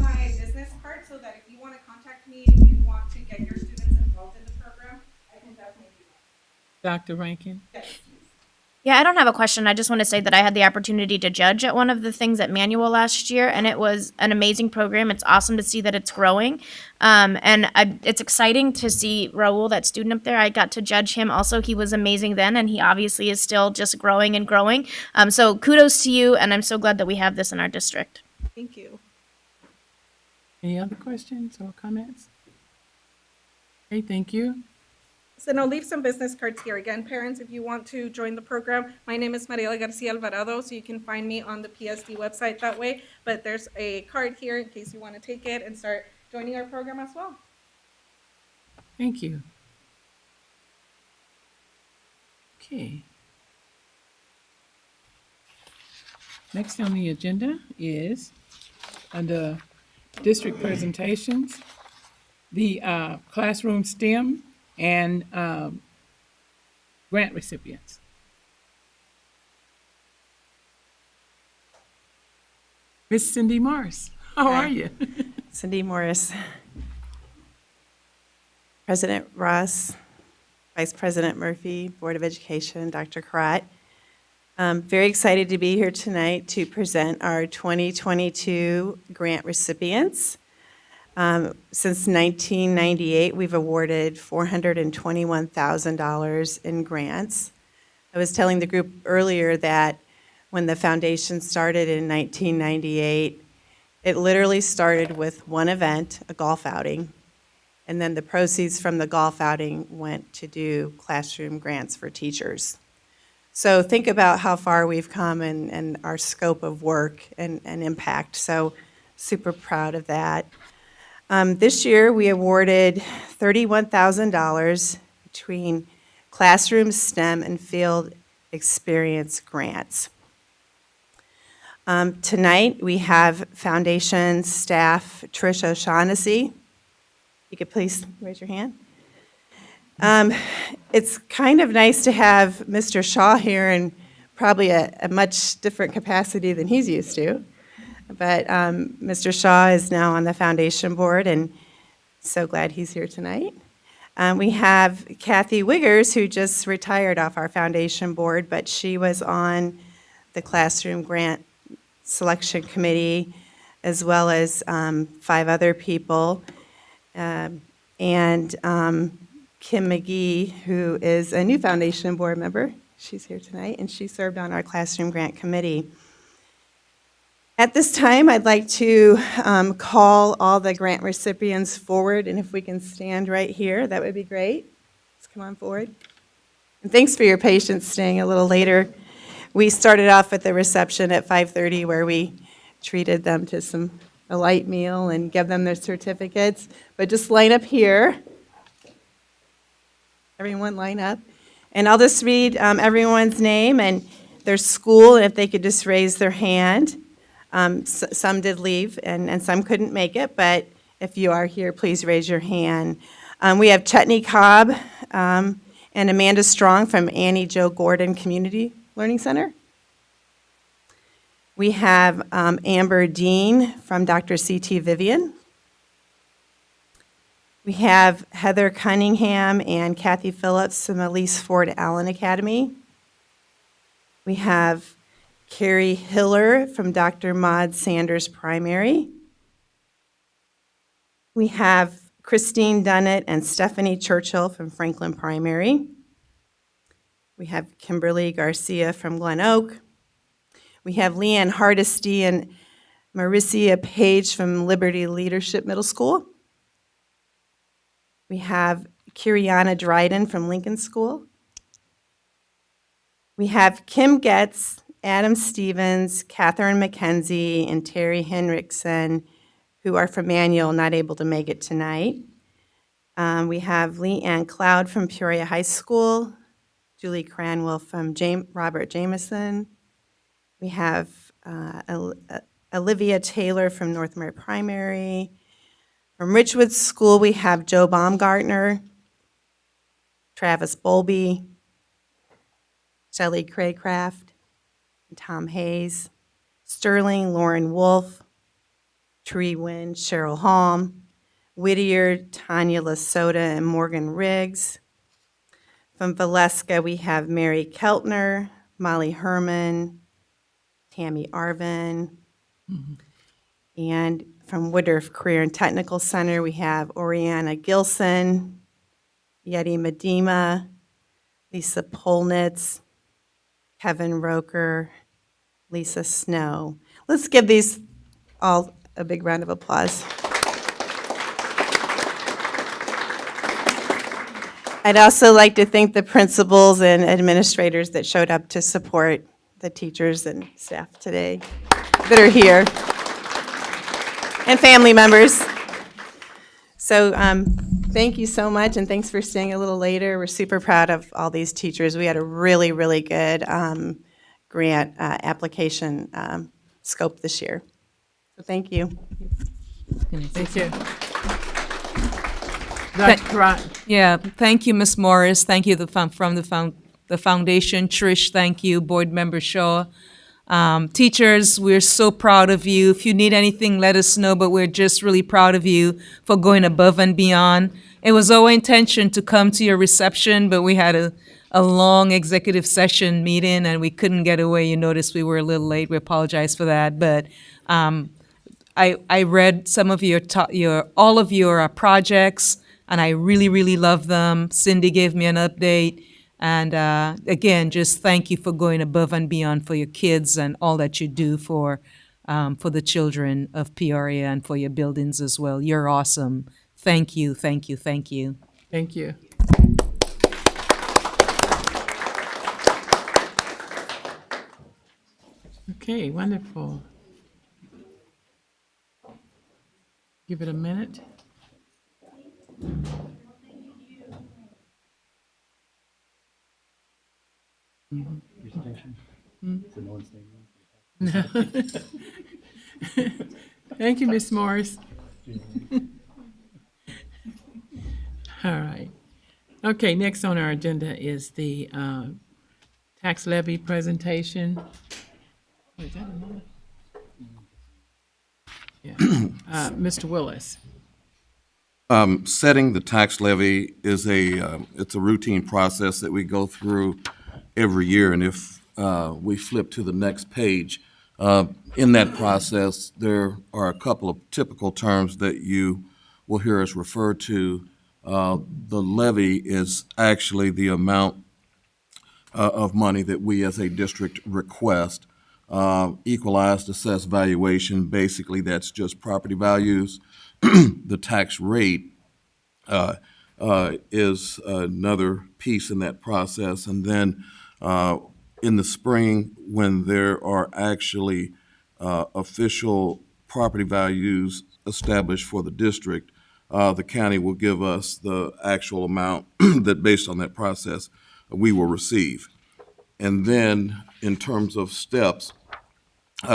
my business cards so that if you want to contact me and you want to get your students involved in the program, I can definitely do that. Dr. Rankin? Yes. Yeah, I don't have a question. I just want to say that I had the opportunity to judge at one of the things at Manual last year, and it was an amazing program. It's awesome to see that it's growing. It's exciting to see Raul, that student up there. I got to judge him also. He was amazing then, and he obviously is still just growing and growing. So kudos to you, and I'm so glad that we have this in our district. Thank you. Any other questions or comments? Okay, thank you. So I'll leave some business cards here. Again, parents, if you want to join the program, my name is Mariela Garcia Alvarado, so you can find me on the PSD website that way. But there's a card here in case you want to take it and start joining our program as well. Thank you. Okay. Next on the agenda is under district presentations. the classroom STEM and grant recipients. Miss Cindy Morris, how Hi. are you? Cindy Morris. President Ross, Vice President Murphy, Board of Education, Dr. Karat. Very excited to be here tonight to present our 2022 grant recipients. Since 1998, we've awarded $421,000 in grants. I was telling the group earlier that when the foundation started in 1998, it literally started with one event, a golf outing, and then the proceeds from the golf outing went to do classroom grants for teachers. So think about how far we've come and our scope of work and impact. So super proud of that. This year, we awarded $31,000 between classroom STEM and field experience grants. Tonight, we have foundation staff Trish O'Shaughnessy. You could please raise your hand. It's kind of nice to have Mr. Shaw here in probably a much different capacity than he's used to. But Mr. Shaw is now on the foundation board, and so glad he's here tonight. We have Kathy Wiggers, who just retired off our foundation board, but she was on the classroom grant selection committee, as well as 5 other people. And Kim McGee, who is a new foundation board member. She's here tonight, and she served on our classroom grant committee. At this time, I'd like to call all the grant recipients forward, and if we can stand right here, that would be great. Let's come on forward. And thanks for your patience staying a little later. We started off at the reception at 5:30, where we treated them to a light meal and gave them their certificates. But just line up here. Everyone line up. And I'll just read everyone's name and their school, and if they could just raise their hand. Some did leave, and some couldn't make it, but if you are here, please raise your hand. We have Chetney Cobb and Amanda Strong from Annie Jo Gordon Community Learning Center. We have Amber Dean from Dr. C.T. Vivian. We have Heather Cunningham and Kathy Phillips from Elise Ford Allen Academy. We have Carrie Hiller from Dr. Maud Sanders Primary. We have Christine Dunnett and Stephanie Churchill from Franklin Primary. We have Kimberly Garcia from Glen Oak. We have Leanne Hardesty and Maricia Page from Liberty Leadership Middle School. We have Kiriana Dryden from Lincoln School. We have Kim Getz, Adam Stevens, Catherine McKenzie, and Terry Henriksen, who are from Manual, not able to make it tonight. We have Lee Ann Cloud from Peoria High School, Julie Cranwell from Robert Jameson. We have Olivia Taylor from Northmere Primary. From Richwood School, we have Joe Baumgartner, Travis Bolby, Shelley Craycraft, and Tom Hayes, Sterling, Lauren Wolf, Tree Wynn, Cheryl Halm, Whittier, Tanya Lasota, and Morgan Riggs. From Valeska, we have Mary Keltner, Molly Herman, Tammy Arvin. And from Woodruff Career and Technical Center, we have Oriana Gilson, Yeti Medema, Lisa Polnitz, Kevin Roker, Lisa Snow. Let's give these all a big round of applause. I'd also like to thank the principals and administrators that showed up to support the teachers and staff today that are here, and family members. So thank you so much, and thanks for staying a little later. We're super proud of all these teachers. We had a really, really good grant application scope this year. So thank you. Thank you. Dr. Crott. Yeah, thank you, Ms. Morris. Thank you from the foundation. Trish, thank you. Board Member Shaw. Teachers, we're so proud of you. If you need anything, let us know, but we're just really proud of you for going above and beyond. It was our intention to come to your reception, but we had a long executive session meeting and we couldn't get away. You noticed we were a little late. We apologize for that, but I read some of all of your projects, and I really, really love them. Cindy gave me an update. And again, just thank you for going above and beyond for your kids and all that you do for the children of Peoria and for your buildings as well. You're awesome. Thank you, thank you, thank you. Thank you. Okay, wonderful. Give it a minute. No. Thank you, Ms. Morris. All right. Okay, next on our agenda is the tax levy presentation. Oh, is that another? Yeah. Mr. Willis. Setting the tax levy is it's a routine process that we go through every year. And if we flip to the next page, in that process, there are a couple of typical terms that you will hear us refer to. The levy is actually the amount of money that we as a district request. Equalized assessed valuation, basically that's just property values. The tax rate is another piece in that process. And then in the spring, when there are actually official property values established for the district, the county will give us the actual amount that, based on that process, we will receive. And then in terms of steps,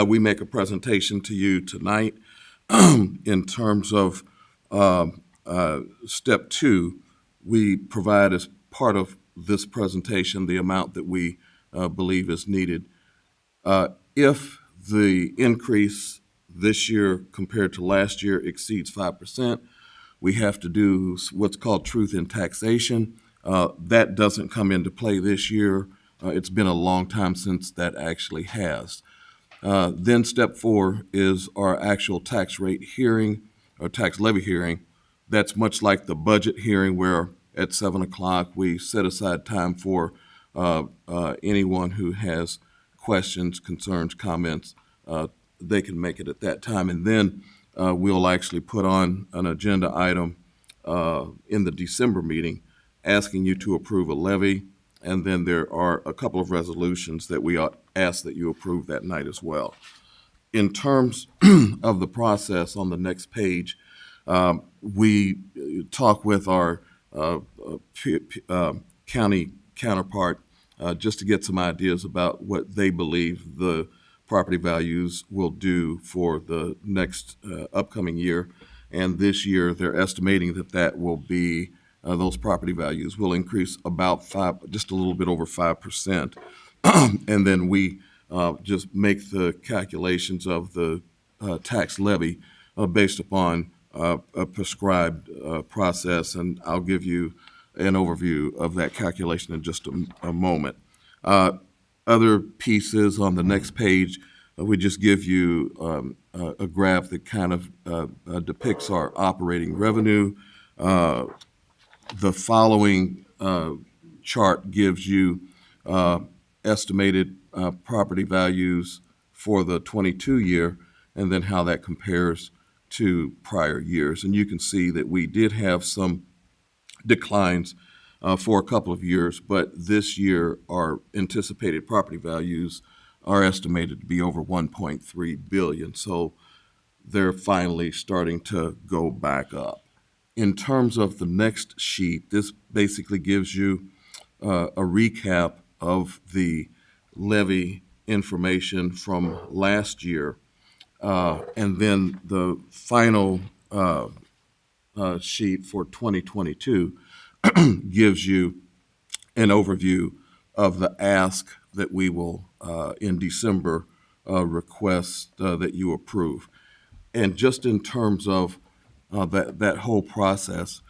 we make a presentation to you tonight. In terms of step 2, we provide as part of this presentation the amount that we believe is needed. If the increase this year compared to last year exceeds 5%, we have to do what's called truth in taxation. That doesn't come into play this year. It's been a long time since that actually has. Then step 4 is our actual tax rate hearing or tax levy hearing. That's much like the budget hearing, where at 7 o'clock we set aside time for anyone who has questions, concerns, comments. They can make it at that time. And then we'll actually put on an agenda item in the December meeting asking you to approve a levy. And then there are a couple of resolutions that we ask that you approve that night as well. In terms of the process on the next page, we talk with our county counterpart just to get some ideas about what they believe the property values will do for the next upcoming year. And this year, they're estimating that will be those property values will increase about just a little bit over 5%. And then we just make the calculations of the tax levy based upon a prescribed process. And I'll give you an overview of that calculation in just a moment. Other pieces on the next page, we just give you a graph that kind of depicts our operating revenue. The following chart gives you estimated property values for the 22 year, and then how that compares to prior years. And you can see that we did have some declines for a couple of years, but this year our anticipated property values are estimated to be over 1.3 billion. So they're finally starting to go back up. In terms of the next sheet, this basically gives you a recap of the levy information from last year. And then the final sheet for 2022 gives you an overview of the ask that we will, in December, request that you approve. And just in terms of that whole process,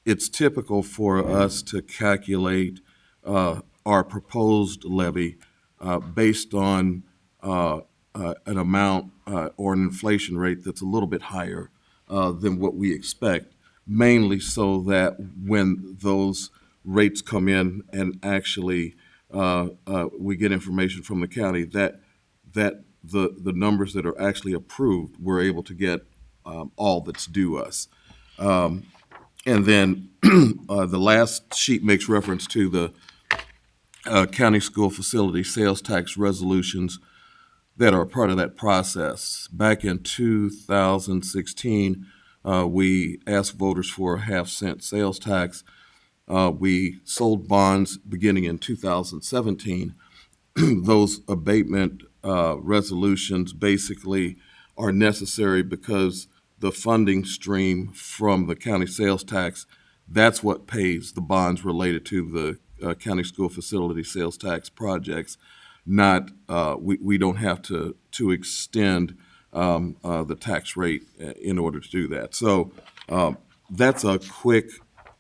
it's typical for us to calculate our proposed levy based on an amount or an inflation rate that's a little bit higher than what we expect, mainly so that when those rates come in and actually we get information from the county that the numbers that are actually approved, we're able to get all that's due us. And then the last sheet makes reference to the county school facility sales tax resolutions that are part of that process. Back in 2016, we asked voters for a half-cent sales tax. We sold bonds beginning in 2017. Those abatement resolutions basically are necessary because the funding stream from the county sales tax, that's what pays the bonds related to the county school facility sales tax projects. Not, we don't have to extend the tax rate in order to do that. So that's a quick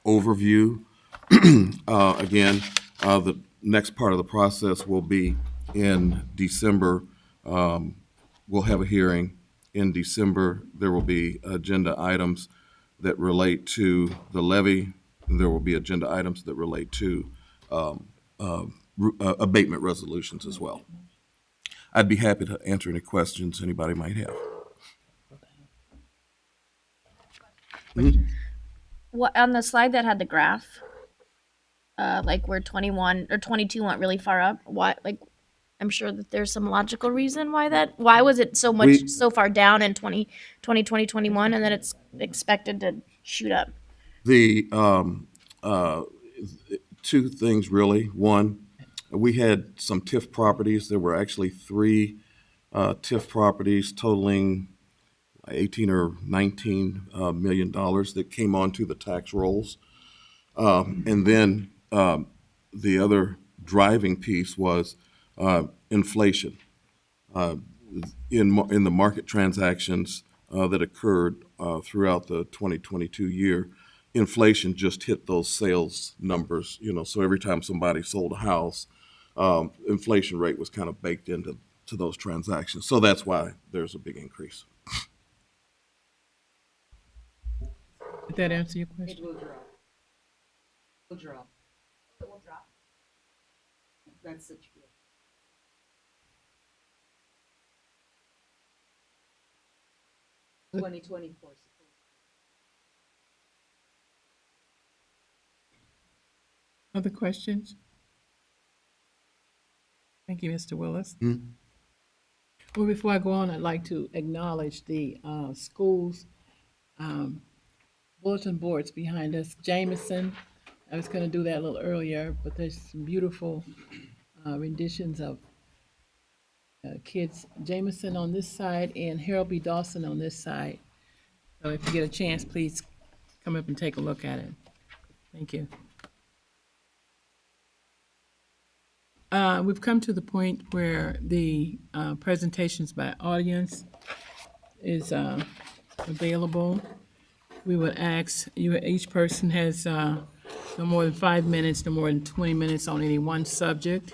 overview. Again, the next part of the process will be in December. We'll have a hearing in December. There will be agenda items that relate to the levy. There will be agenda items that relate to abatement resolutions as well. I'd be happy to answer any questions anybody might have. What, on the slide that had the graph, like where 21 or 22 went really far up, why, like, I'm sure that there's some logical reason why was it so much, so far down in 2021, and then it's expected to shoot up? The two things really. One, we had some TIF properties. There were actually 3 TIF properties totaling 18 or 19 million dollars that came onto the tax rolls. And then the other driving piece was inflation. In the market transactions that occurred throughout the 2022 year, inflation just hit those sales numbers. So every time somebody sold a house, inflation rate was kind of baked into those transactions. So that's why there's a big increase. Did that answer your question? It will drop. It will drop. It will drop. That's the truth. Look- 2024. Other questions? Thank you, Mr. Willis. Well, before I go on, I'd like to acknowledge the schools bulletin boards behind us. Jameson, I was going to do that a little earlier, but there's some beautiful renditions of kids. Jameson on this side and Harold B. Dawson on this side. So if you get a chance, please come up and take a look at it. Thank you. We've come to the point where the presentations by audience is available. We would ask you, each person has no more than 5 minutes, no more than 20 minutes on any one subject.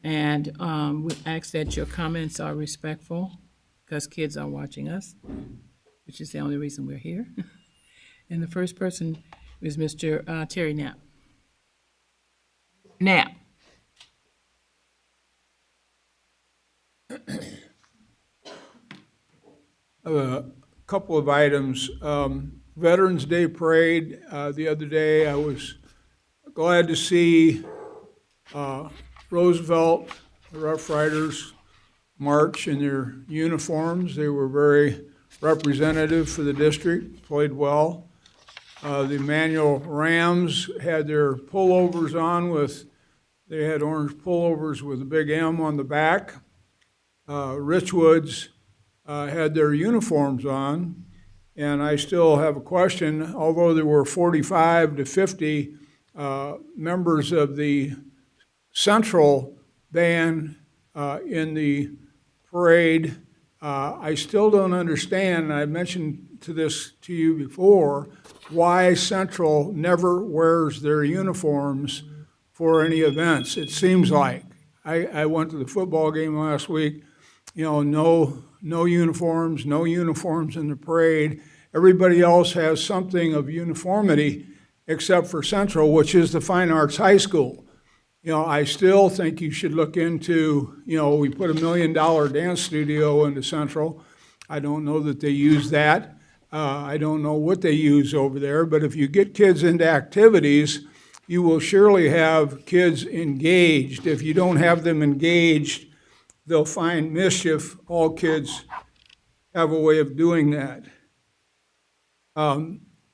And we ask that your comments are respectful because kids are watching us, which is the only reason we're here. And the first person is Mr. Terry Knapp. Knapp. A couple of items. Veterans Day Parade, the other day, I was glad to see Roosevelt, the Rough Riders, march in their uniforms. They were very representative for the district, played well. The Emmanuel Rams had their pullovers on they had orange pullovers with a big M on the back. Richwoods had their uniforms on, And I still have a question, although there were 45 to 50 members of the Central band in the parade, I still don't understand, and I mentioned to you before, why Central never wears their uniforms for any events. It seems like, I went to the football game last week, no uniforms in the parade. Everybody else has something of uniformity except for Central, which is the Fine Arts High School. I still think you should look into, we put $1 million dance studio into Central. I don't know that they use that. I don't know what they use over there, but if you get kids into activities, you will surely have kids engaged. If you don't have them engaged, they'll find mischief. All kids have a way of doing that.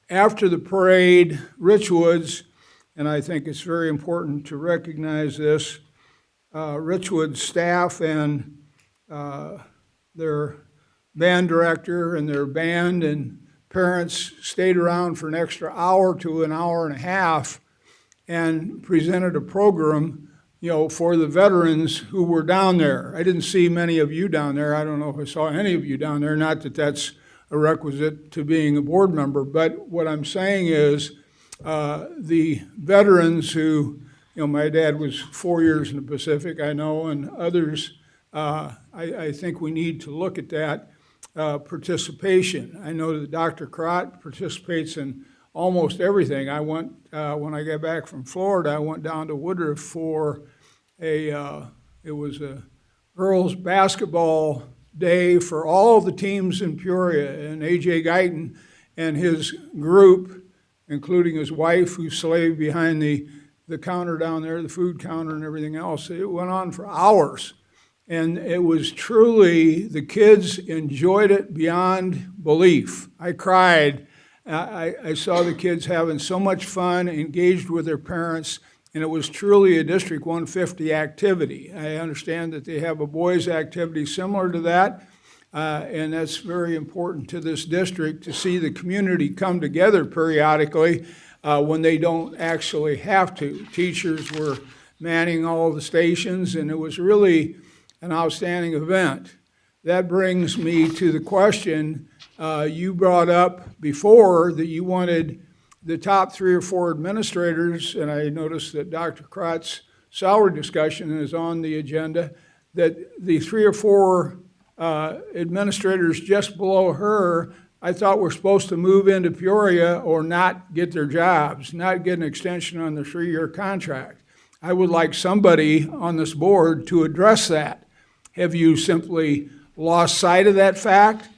After the parade, Richwoods, and I think it's very important to recognize this, Richwood staff and their band director and their band and parents stayed around for an extra hour to an hour and a half and presented a program, for the veterans who were down there. I didn't see many of you down there. I don't know if I saw any of you down there, not that that's a requisite to being a board member, but what I'm saying is, the veterans who, my dad was 4 years in the Pacific, I know, and others, I think we need to look at that participation. I know that Dr. Crott participates in almost everything. I went, when I got back from Florida, I went down to Woodruff for it was a girls' basketball day for all the teams in Peoria, and A.J. Guyton and his group, including his wife, who slaved behind the counter down there, the food counter and everything else. It went on for hours. And it was truly, the kids enjoyed it beyond belief. I cried. I saw the kids having so much fun, engaged with their parents, and it was truly a District 150 activity. I understand that they have a boys' activity similar to that. And that's very important to this district, to see the community come together periodically when they don't actually have to. Teachers were manning all the stations, and it was really an outstanding event. That brings me to the question you brought up before, that you wanted the top 3 or 4 administrators, and I noticed that Dr. Krott's salary discussion is on the agenda, that the 3 or 4 administrators just below her, I thought were supposed to move into Peoria or not get their jobs, not get an extension on their 3-year contract. I would like somebody on this board to address that. Have you simply lost sight of that fact?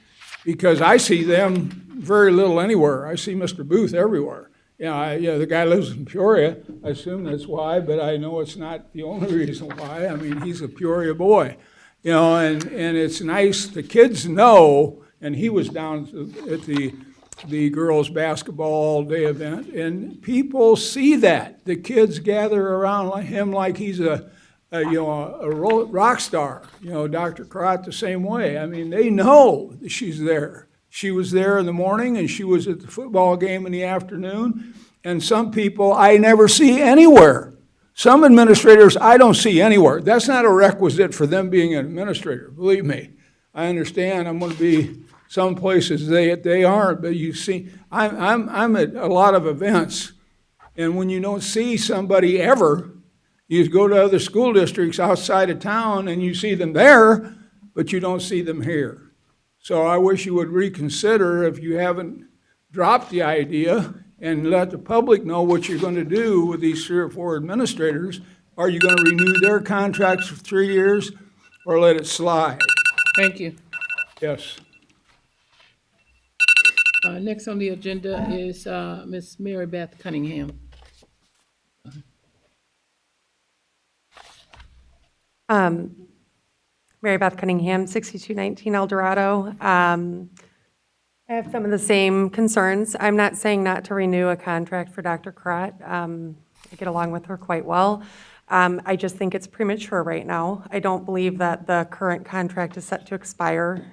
Because I see them very little anywhere. I see Mr. Booth everywhere. The guy lives in Peoria. I assume that's why, but I know it's not the only reason why. I mean, he's a Peoria boy. And it's nice, the kids know, and he was down at the girls' basketball all-day event, and people see that. The kids gather around him like he's a rock star. Dr. Crott the same way. I mean, they know that she's there. She was there in the morning, and she was at the football game in the afternoon, and some people I never see anywhere. Some administrators I don't see anywhere. That's not a requisite for them being an administrator, believe me. I understand I'm going to be some places they aren't, but you see, I'm at a lot of events, and when you don't see somebody ever, you go to other school districts outside of town and you see them there, but you don't see them here. So I wish you would reconsider, if you haven't dropped the idea, and let the public know what you're going to do with these 3 or 4 administrators. Are you going to renew their contracts for 3 years or let it slide? Thank you. Yes. Next on the agenda is Ms. Mary Beth Cunningham. Mary Beth Cunningham, 6219 El Dorado. I have some of the same concerns. I'm not saying not to renew a contract for Dr. Crott. I get along with her quite well. I just think it's premature right now. I don't believe that the current contract is set to expire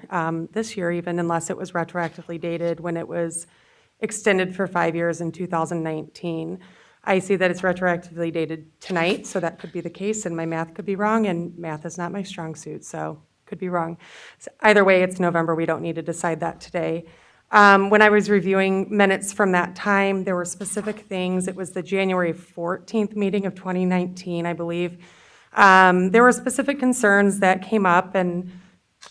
this year even, unless it was retroactively dated when it was extended for 5 years in 2019. I see that it's retroactively dated tonight, so that could be the case, and my math could be wrong, and math is not my strong suit, so could be wrong. So either way, it's November. We don't need to decide that today. When I was reviewing minutes from that time, there were specific things. It was the January 14th meeting of 2019, I believe. There were specific concerns that came up, and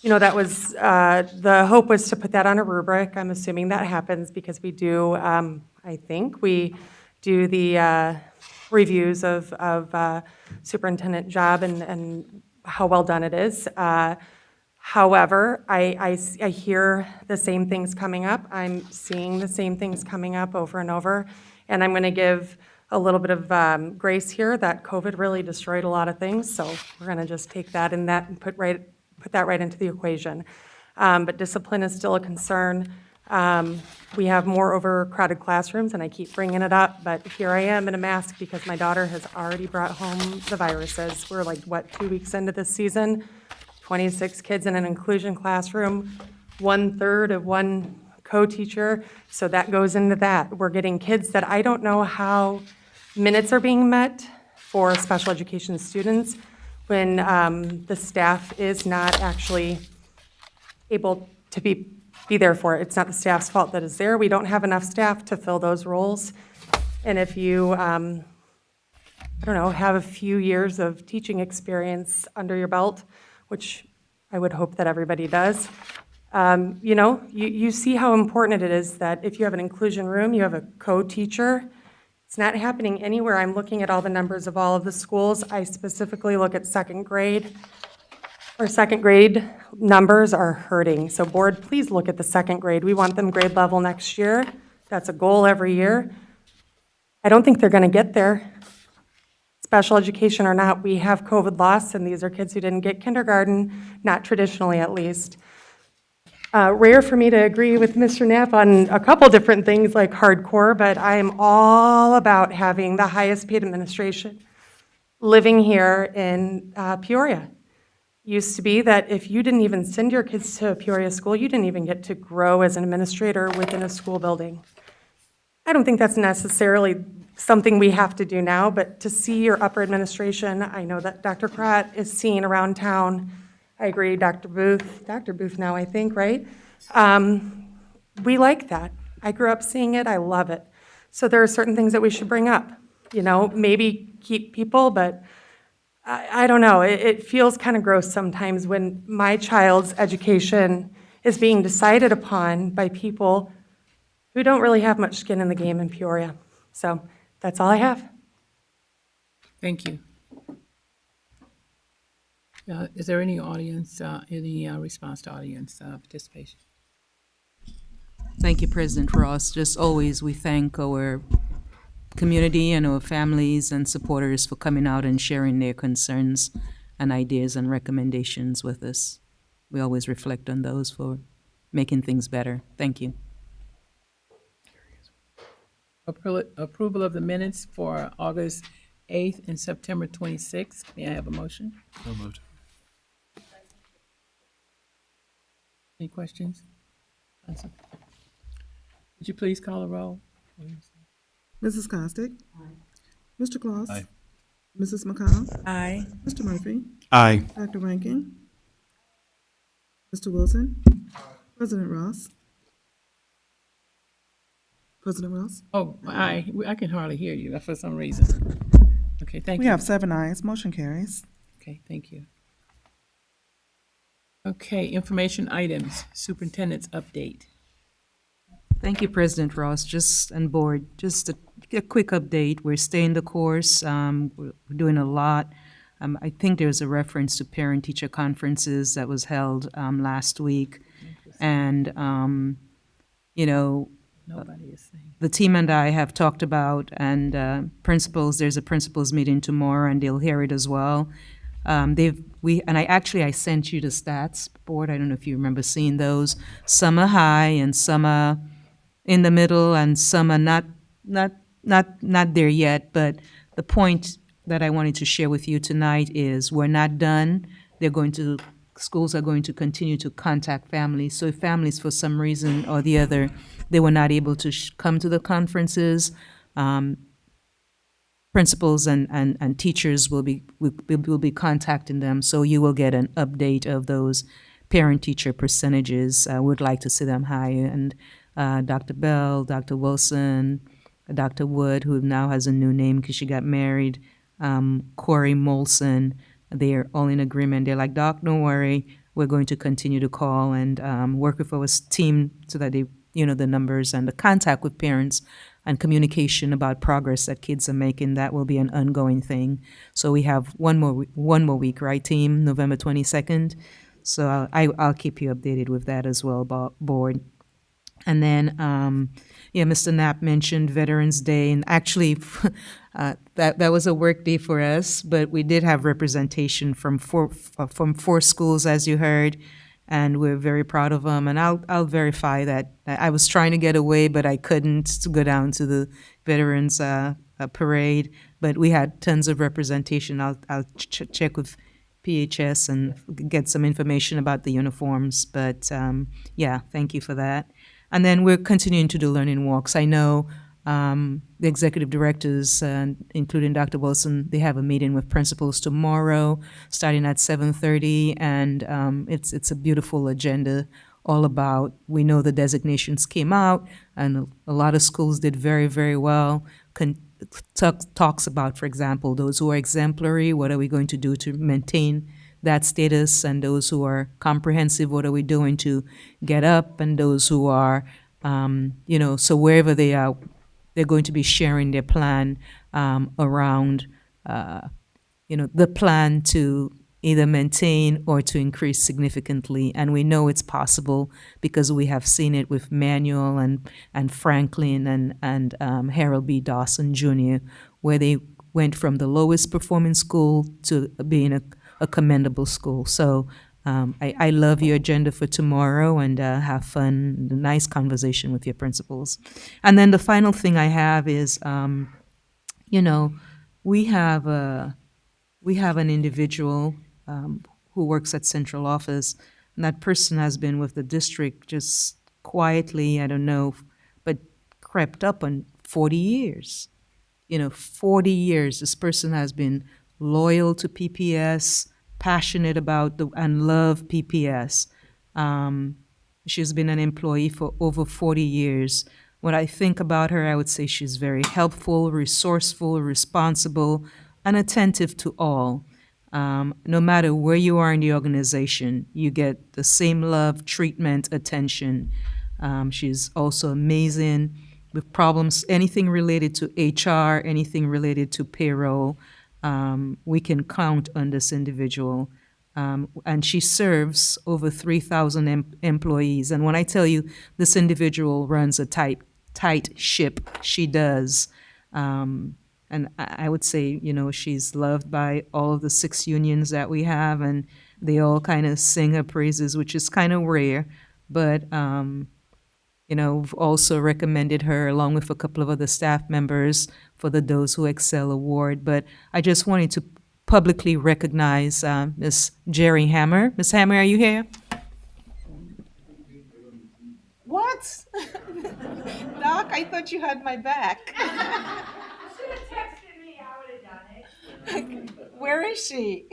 that was, the hope was to put that on a rubric. I'm assuming that happens because we do, I think, we do the reviews of superintendent job and how well done it is. However, I hear the same things coming up. I'm seeing the same things coming up over and over. And I'm going to give a little bit of grace here that COVID really destroyed a lot of things. So we're going to just take that and put that right into the equation. But discipline is still a concern. We have more overcrowded classrooms, and I keep bringing it up, but here I am in a mask because my daughter has already brought home the viruses. We're 2 weeks into this season, 26 kids in an inclusion classroom, 1/3 of one co-teacher, so that goes into that. We're getting kids that I don't know how minutes are being met for special education students when the staff is not actually able to be there for it. It's not the staff's fault that is there. We don't have enough staff to fill those roles. And if you, have a few years of teaching experience under your belt, which I would hope that everybody does, you see how important it is that if you have an inclusion room, you have a co-teacher. It's not happening anywhere. I'm looking at all the numbers of all of the schools. I specifically look at second grade. Our second grade numbers are hurting. So board, please look at the second grade. We want them grade level next year. That's a goal every year. I don't think they're going to get there. Special education or not, we have COVID loss, and these are kids who didn't get kindergarten, not traditionally at least. Rare for me to agree with Mr. Knapp on a couple different things like hardcore, but I am all about having the highest paid administration living here in Peoria. Used to be that if you didn't even send your kids to a Peoria school, you didn't even get to grow as an administrator within a school building. I don't think that's necessarily something we have to do now, but to see your upper administration, I know that Dr. Pratt is seen around town. I agree, Dr. Booth now, I think, right? We like that. I grew up seeing it, I love it. So there are certain things that we should bring up, maybe keep people, but I don't know, it feels kind of gross sometimes when my child's education is being decided upon by people who don't really have much skin in the game in Peoria. So that's all I have. Thank you. Is there any audience, any response to audience participation? Thank you, President Ross. Just always, we thank our community and our families and supporters for coming out and sharing their concerns and ideas and recommendations with us. We always reflect on those for making things better. Thank you. Approval of the minutes for August 8th and September 26th. May I have a motion? So moved. Any questions? Would you please call a roll? Mrs. Costick? Aye. Mr. Claus? Aye. Mrs. McConnell? Aye. Mr. Murphy? Aye. Dr. Rankin? Mr. Wilson? President Ross? President Ross? Oh, aye. I can hardly hear you for some reason. Okay, thank you. We have 7 ayes. Motion carries. Okay, thank you. Okay, information items, superintendent's update. Thank you, President Ross, and board. Just a quick update. We're staying the course. We're doing a lot. I think there's a reference to parent-teacher conferences that was held last week. And, Nobody is saying. the team and I have talked about, and principals, there's a principals meeting tomorrow, and they'll hear it as well. I sent you the stats, board. I don't know if you remember seeing those. Some are high and some are in the middle, and some are not there yet. But the point that I wanted to share with you tonight is we're not done. Schools are going to continue to contact families. So if families, for some reason or the other, they were not able to come to the conferences, principals and teachers will be contacting them. So you will get an update of those parent-teacher percentages. We'd like to see them higher. And Dr. Bell, Dr. Wilson, Dr. Wood, who now has a new name because she got married, Corey Molson, they're all in agreement. They're like, Doc, don't worry. We're going to continue to call and work with our team so that they, the numbers and the contact with parents and communication about progress that kids are making, that will be an ongoing thing. So we have one more week, right, team? November 22nd. So I'll keep you updated with that as well, board. And then, Mr. Knapp mentioned Veterans Day, and actually, that was a work day for us, but we did have representation from four schools, as you heard, and we're very proud of them. And I'll verify that. I was trying to get away, but I couldn't to go down to the Veterans Parade, but we had tons of representation. I'll check with PHS and get some information about the uniforms, but thank you for that. And then we're continuing to do learning walks. I know the executive directors, including Dr. Wilson, they have a meeting with principals tomorrow, starting at 7:30, and it's a beautiful agenda, all about, we know the designations came out, and a lot of schools did very, very well. Talks about, for example, those who are exemplary, what are we going to do to maintain that status, and those who are comprehensive, what are we doing to get up, and those who are, so wherever they are, they're going to be sharing their plan around, the plan to either maintain or to increase significantly. And we know it's possible because we have seen it with Manuel and Franklin and Harold B. Dawson Jr., where they went from the lowest performing school to being a commendable school. So I love your agenda for tomorrow, and have fun, nice conversation with your principals. And then the final thing I have is, we have an individual who works at central office, and that person has been with the district just quietly, I don't know, but crept up on 40 years. 40 years, this person has been loyal to PPS, passionate about and love PPS. She's been an employee for over 40 years. When I think about her, I would say she's very helpful, resourceful, responsible, and attentive to all. No matter where you are in the organization, you get the same love, treatment, attention. She's also amazing with problems, anything related to HR, anything related to payroll. We can count on this individual. And she serves over 3,000 employees. And when I tell you this individual runs a tight ship, she does. And I would say, she's loved by all of the 6 unions that we have, and they all kind of sing her praises, which is kind of rare. But, we've also recommended her along with a couple of other staff members for the Those Who Excel Award. But I just wanted to publicly recognize Miss Jerry Hammer. Miss Hammer, are you here? What? Doc, I thought you had my back. Where is she?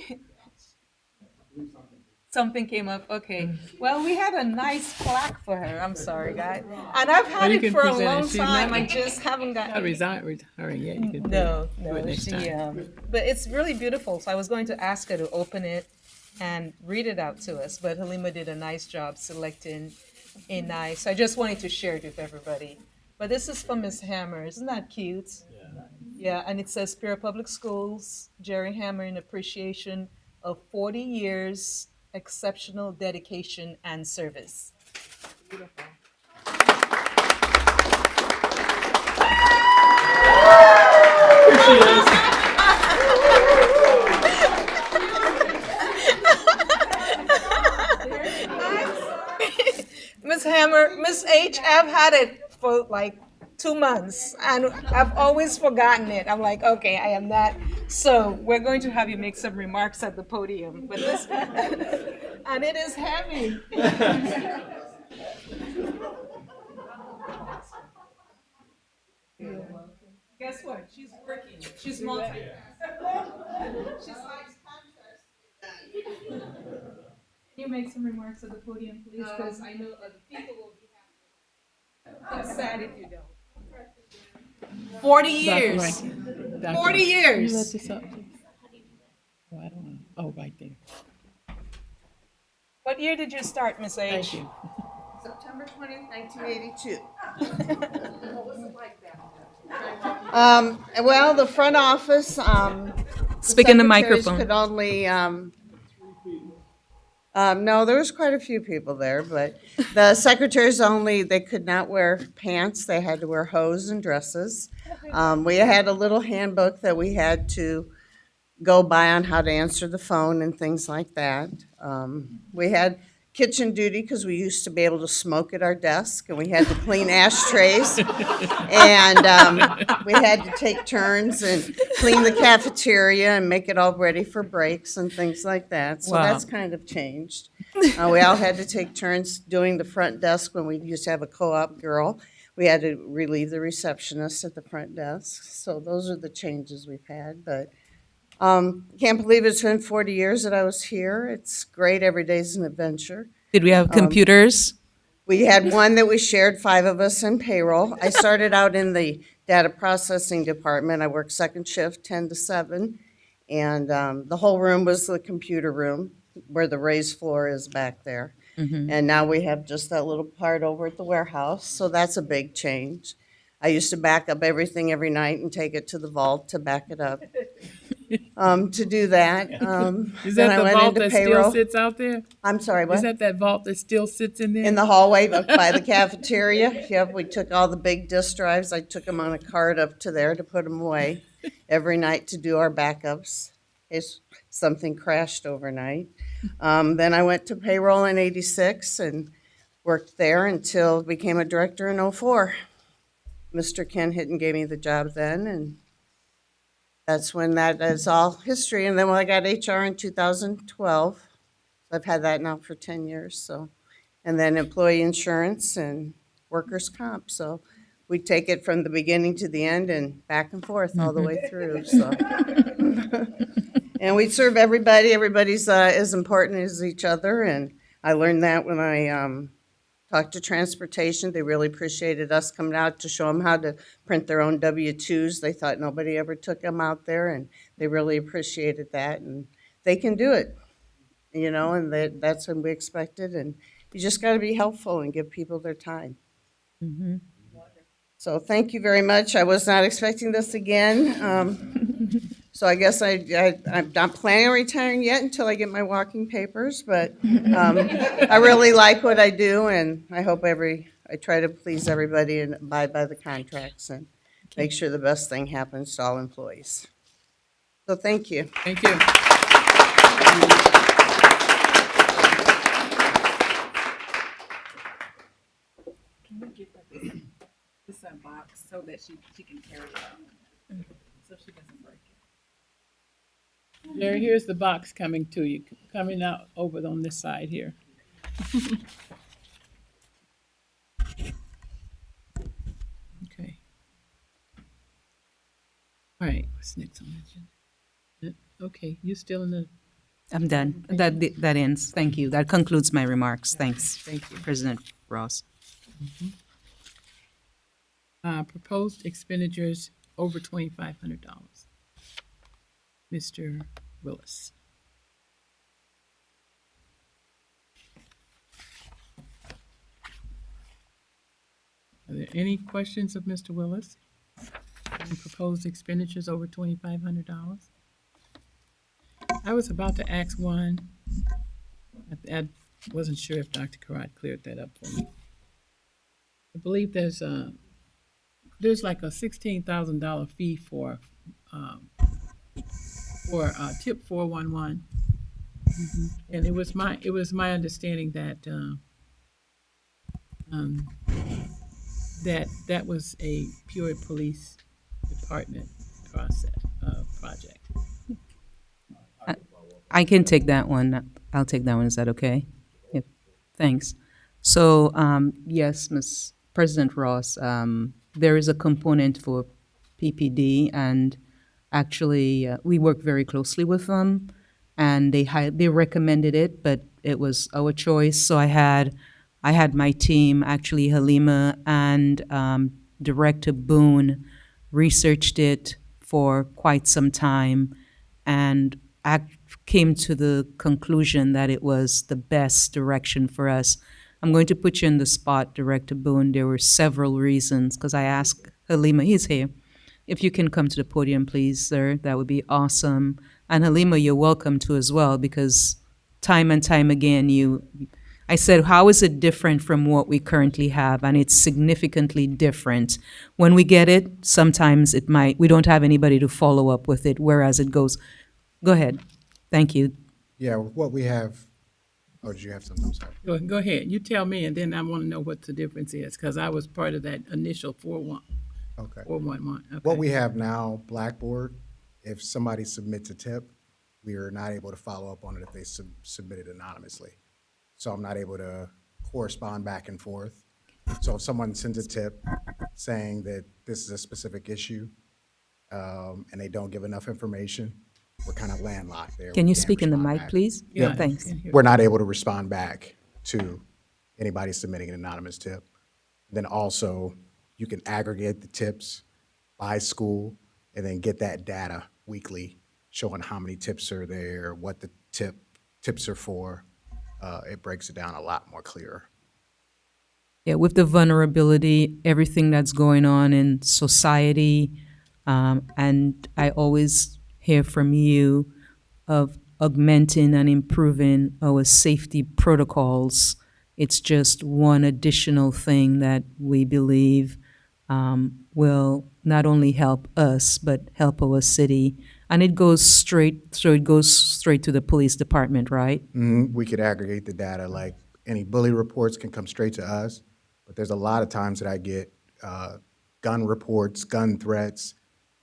Something came up. Okay. Well, we had a nice plaque for her. I'm sorry, guys. And I've had it for a long time. I just haven't got. Not retiring yet. You can No. do it next time. But it's really beautiful. So I was going to ask her to open it and read it out to us, but Halima did a nice job selecting a nice. So I just wanted to share it with everybody. But this is from Miss Hammer. Isn't that cute? Yeah, and it says Peoria Public Schools, Jerry Hammer, in appreciation of 40 years exceptional dedication and service. Beautiful. Here she is. Miss Hammer, Miss H, I've had it for like 2 months, and I've always forgotten it. I'm like, okay, I am not So we're going to have you make some remarks at the podium, but this, and it is heavy. Guess what? She's working. She's multitasking. She's like contrast. Can you make some remarks at the podium, please? Because I know other people will be happy. It's sad if you don't. 40 years. Dr. 40 Can years. you let this up, please? Oh, I don't know. Oh, right there. What year did you start, Miss H? Thank you. September 20th, 1982. Well, the front office, Speak in the secretaries microphone. could only, no, there was quite a few people there, but the secretaries only, they could not wear pants. They had to wear hose and dresses. We had a little handbook that we had to go by on how to answer the phone and things like that. We had kitchen duty because we used to be able to smoke at our desk, and we had to clean ashtrays. And we had to take turns and clean the cafeteria and make it all ready for breaks and things like that. So Wow. that's kind of changed. We all had to take turns doing the front desk when we used to have a co-op girl. We had to relieve the receptionist at the front desk. So those are the changes we've had. But can't believe it's been 40 years that I was here. It's great. Every day's an adventure. Did we have computers? We had one that we shared, 5 of us in payroll. I started out in the data processing department. I worked second shift, 10 to 7. And the whole room was the computer room where the raised floor is back there. And now we have just that little part over at the warehouse. So that's a big change. I used to back up everything every night and take it to the vault to back it up. To do that. Is then that I the went vault into that payroll. still sits out there? I'm sorry, what? Is that vault that still sits in there? In the hallway by the cafeteria. Yep, we took all the big disk drives. I took them on a cart up to there to put them away every night to do our backups in case something crashed overnight. Then I went to payroll in '86 and worked there until became a director in '04. Mr. Ken Hitton gave me the job then, and that's when that is all history. And then when I got HR in 2012, I've had that now for 10 years, so. And then employee insurance and workers' comp, so we take it from the beginning to the end and back and forth all the way through, so. And we serve everybody. Everybody's as important as each other, and I learned that when I talked to transportation. They really appreciated us coming out to show them how to print their own W-2s. They thought nobody ever took them out there, and they really appreciated that, and they can do it, you know, and that's what we expected, and you just got to be helpful and give people their time. So thank you very much. I was not expecting this again. So I guess I'm not planning on retiring yet until I get my walking papers, but I really like what I do, and I hope I try to please everybody and abide by the contracts and make sure the best thing happens to all employees. So thank you. Thank you. Can we give her this box so that she can carry it, so she doesn't break it? Jerry, here's the box coming to you, coming out over on this side here. Okay. All right, what's next on the agenda? Okay, you still in the, I'm done. That ends. Thank you. That concludes my remarks. Thanks. Thank you. President Ross. proposed expenditures over $2,500. Mr. Willis. Are there any questions of Mr. Willis? On proposed expenditures over $2,500? I was about to ask one. I wasn't sure if Dr. Karat cleared that up for me. I believe there's like a $16,000 fee for tip 411. And it was my understanding that that was a Peoria Police Department project. I can take that one. I'll take that one. Is that okay? Yep. Thanks. So, yes, Ms. President Ross, there is a component for PPD, and actually, we work very closely with them, and they recommended it, but it was our choice. So I had my team, actually Halima and Director Boone, researched it for quite some time, and came to the conclusion that it was the best direction for us. I'm going to put you in the spot, Director Boone. There were several reasons, because I asked Halima, he's here, if you can come to the podium, please, sir, that would be awesome. And Halima, you're welcome to as well, because time and time again, I said, how is it different from what we currently have? And it's significantly different. When we get it, sometimes we don't have anybody to follow up with it, whereas it goes. Go ahead. Thank you. Yeah, what we have, oh, did you have something? I'm sorry. Go ahead. You tell me, and then I want to know what the difference is, because I was part of that initial 411. Okay. What we have now, Blackboard, if somebody submits a tip, we are not able to follow up on it if they submit it anonymously. So I'm not able to correspond back and forth. So if someone sends a tip saying that this is a specific issue, and they don't give enough information, we're kind of landlocked there. Can We you can't speak in the respond mic, back. please? Yeah. Thanks. We're not able to respond back to anybody submitting an anonymous tip. Then also, you can aggregate the tips by school and then get that data weekly, showing how many tips are there, what the tips are for. It breaks it down a lot more clearer. Yeah, with the vulnerability, everything that's going on in society, and I always hear from you of augmenting and improving our safety protocols. It's just one additional thing that we believe will not only help us, but help our city. And it goes straight to the police department, right? We could aggregate the data, like any bully reports can come straight to us, but there's a lot of times that I get gun reports, gun threats.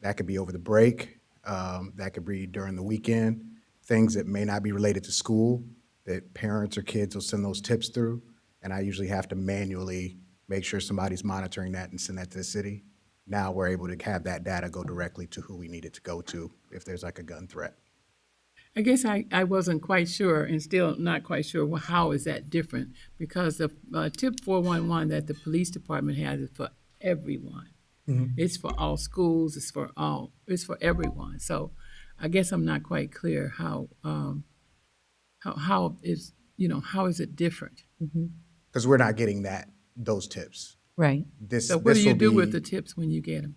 That could be over the break, that could be during the weekend, things that may not be related to school, that parents or kids will send those tips through, and I usually have to manually make sure somebody's monitoring that and send that to the city. Now we're able to have that data go directly to who we need it to go to if there's like a gun threat. I guess I wasn't quite sure, and still not quite sure, well, how is that different? Because the tip 411 that the police department has is for everyone. It's for all schools. It's for everyone. So I guess I'm not quite clear how is it different? Because we're not getting those tips. Right. So what do you do with the tips when you get them?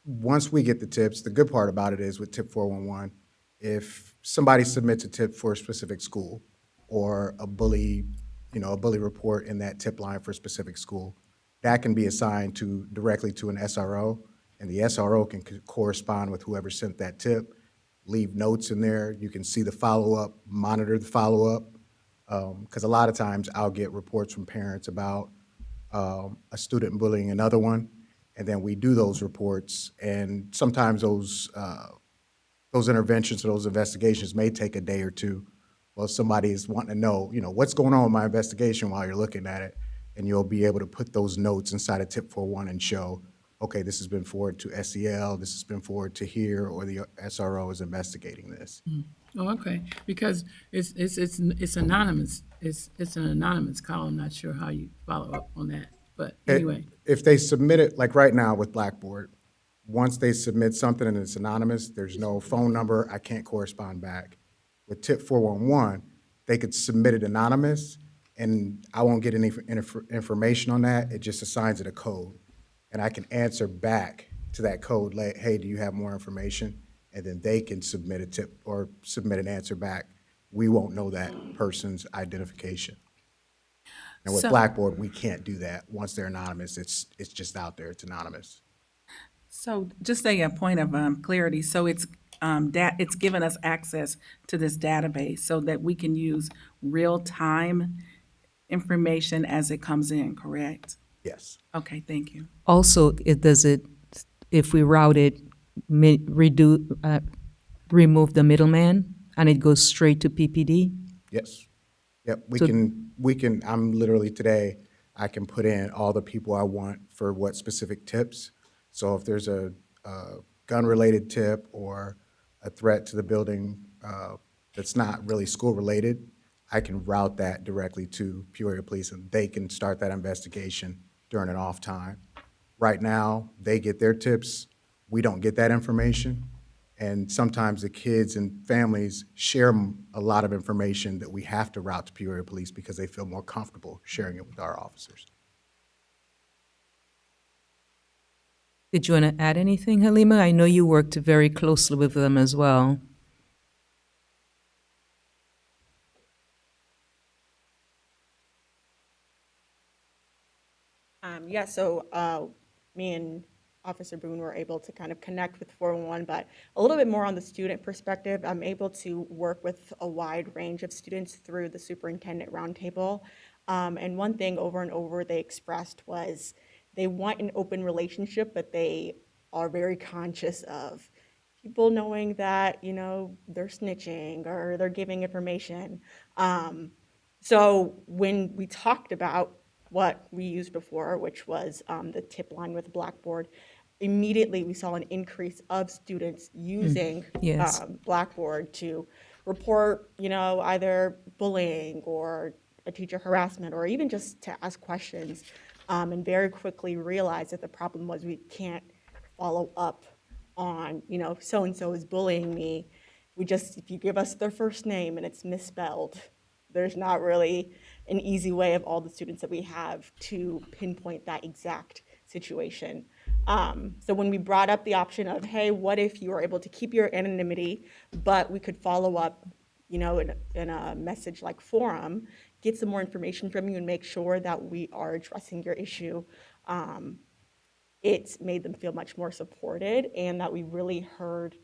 Once we get the tips, the good part about it is with tip 411, if somebody submits a tip for a specific school or a bully report in that tip line for a specific school, that can be assigned directly to an SRO, and the SRO can correspond with whoever sent that tip, leave notes in there. You can see the follow-up, monitor the follow-up, because a lot of times I'll get reports from parents about a student bullying another one, and then we do those reports, and sometimes those interventions or those investigations may take a day or two. Well, somebody is wanting to know, what's going on with my investigation while you're looking at it, and you'll be able to put those notes inside of tip 411 and show, okay, this has been forwarded to SEL, this has been forwarded to here, or the SRO is investigating this. Oh, okay, because it's anonymous. It's an anonymous call. I'm not sure how you follow up on that, but anyway. If they submit it, like right now with Blackboard, once they submit something and it's anonymous, there's no phone number, I can't correspond back. With tip 411, they could submit it anonymous, and I won't get any information on that. It just assigns it a code, and I can answer back to that code, like, hey, do you have more information? And then they can submit a tip or submit an answer back. We won't know that person's identification. And with Blackboard, we can't do that. Once they're anonymous, it's just out there. It's anonymous. So just a point of clarity, so it's given us access to this database so that we can use real-time information as it comes in, correct? Yes. Okay, thank you. Also, if we route it, remove the middleman and it goes straight to PPD? Yes. Yep, So- we can, I'm literally today, I can put in all the people I want for what specific tips. So if there's a gun-related tip or a threat to the building that's not really school-related, I can route that directly to Peoria Police and they can start that investigation during an off time. Right now, they get their tips, we don't get that information. And sometimes the kids and families share a lot of information that we have to route to Peoria Police because they feel more comfortable sharing it with our officers. Did you want to add anything, Halima? I know you worked very closely with them as well. Yeah, so me and Officer Boone were able to kind of connect with 411, but a little bit more on the student perspective. I'm able to work with a wide range of students through the Superintendent Roundtable. And one thing over and over they expressed was they want an open relationship, but they are very conscious of people knowing that, you know, they're snitching or they're giving information. So when we talked about what we used before, which was the tip line with Blackboard, immediately we saw an increase of students using Yes. Blackboard to report, you know, either bullying or a teacher harassment, or even just to ask questions, and very quickly realized that the problem was we can't follow up on, you know, so-and-so is bullying me. If you give us their first name and it's misspelled, there's not really an easy way of all the students that we have to pinpoint that exact situation. So when we brought up the option of, hey, what if you were able to keep your anonymity, but we could follow up, you know, in a message like forum, get some more information from you and make sure that we are addressing your issue, it's made them feel much more supported and that we really heard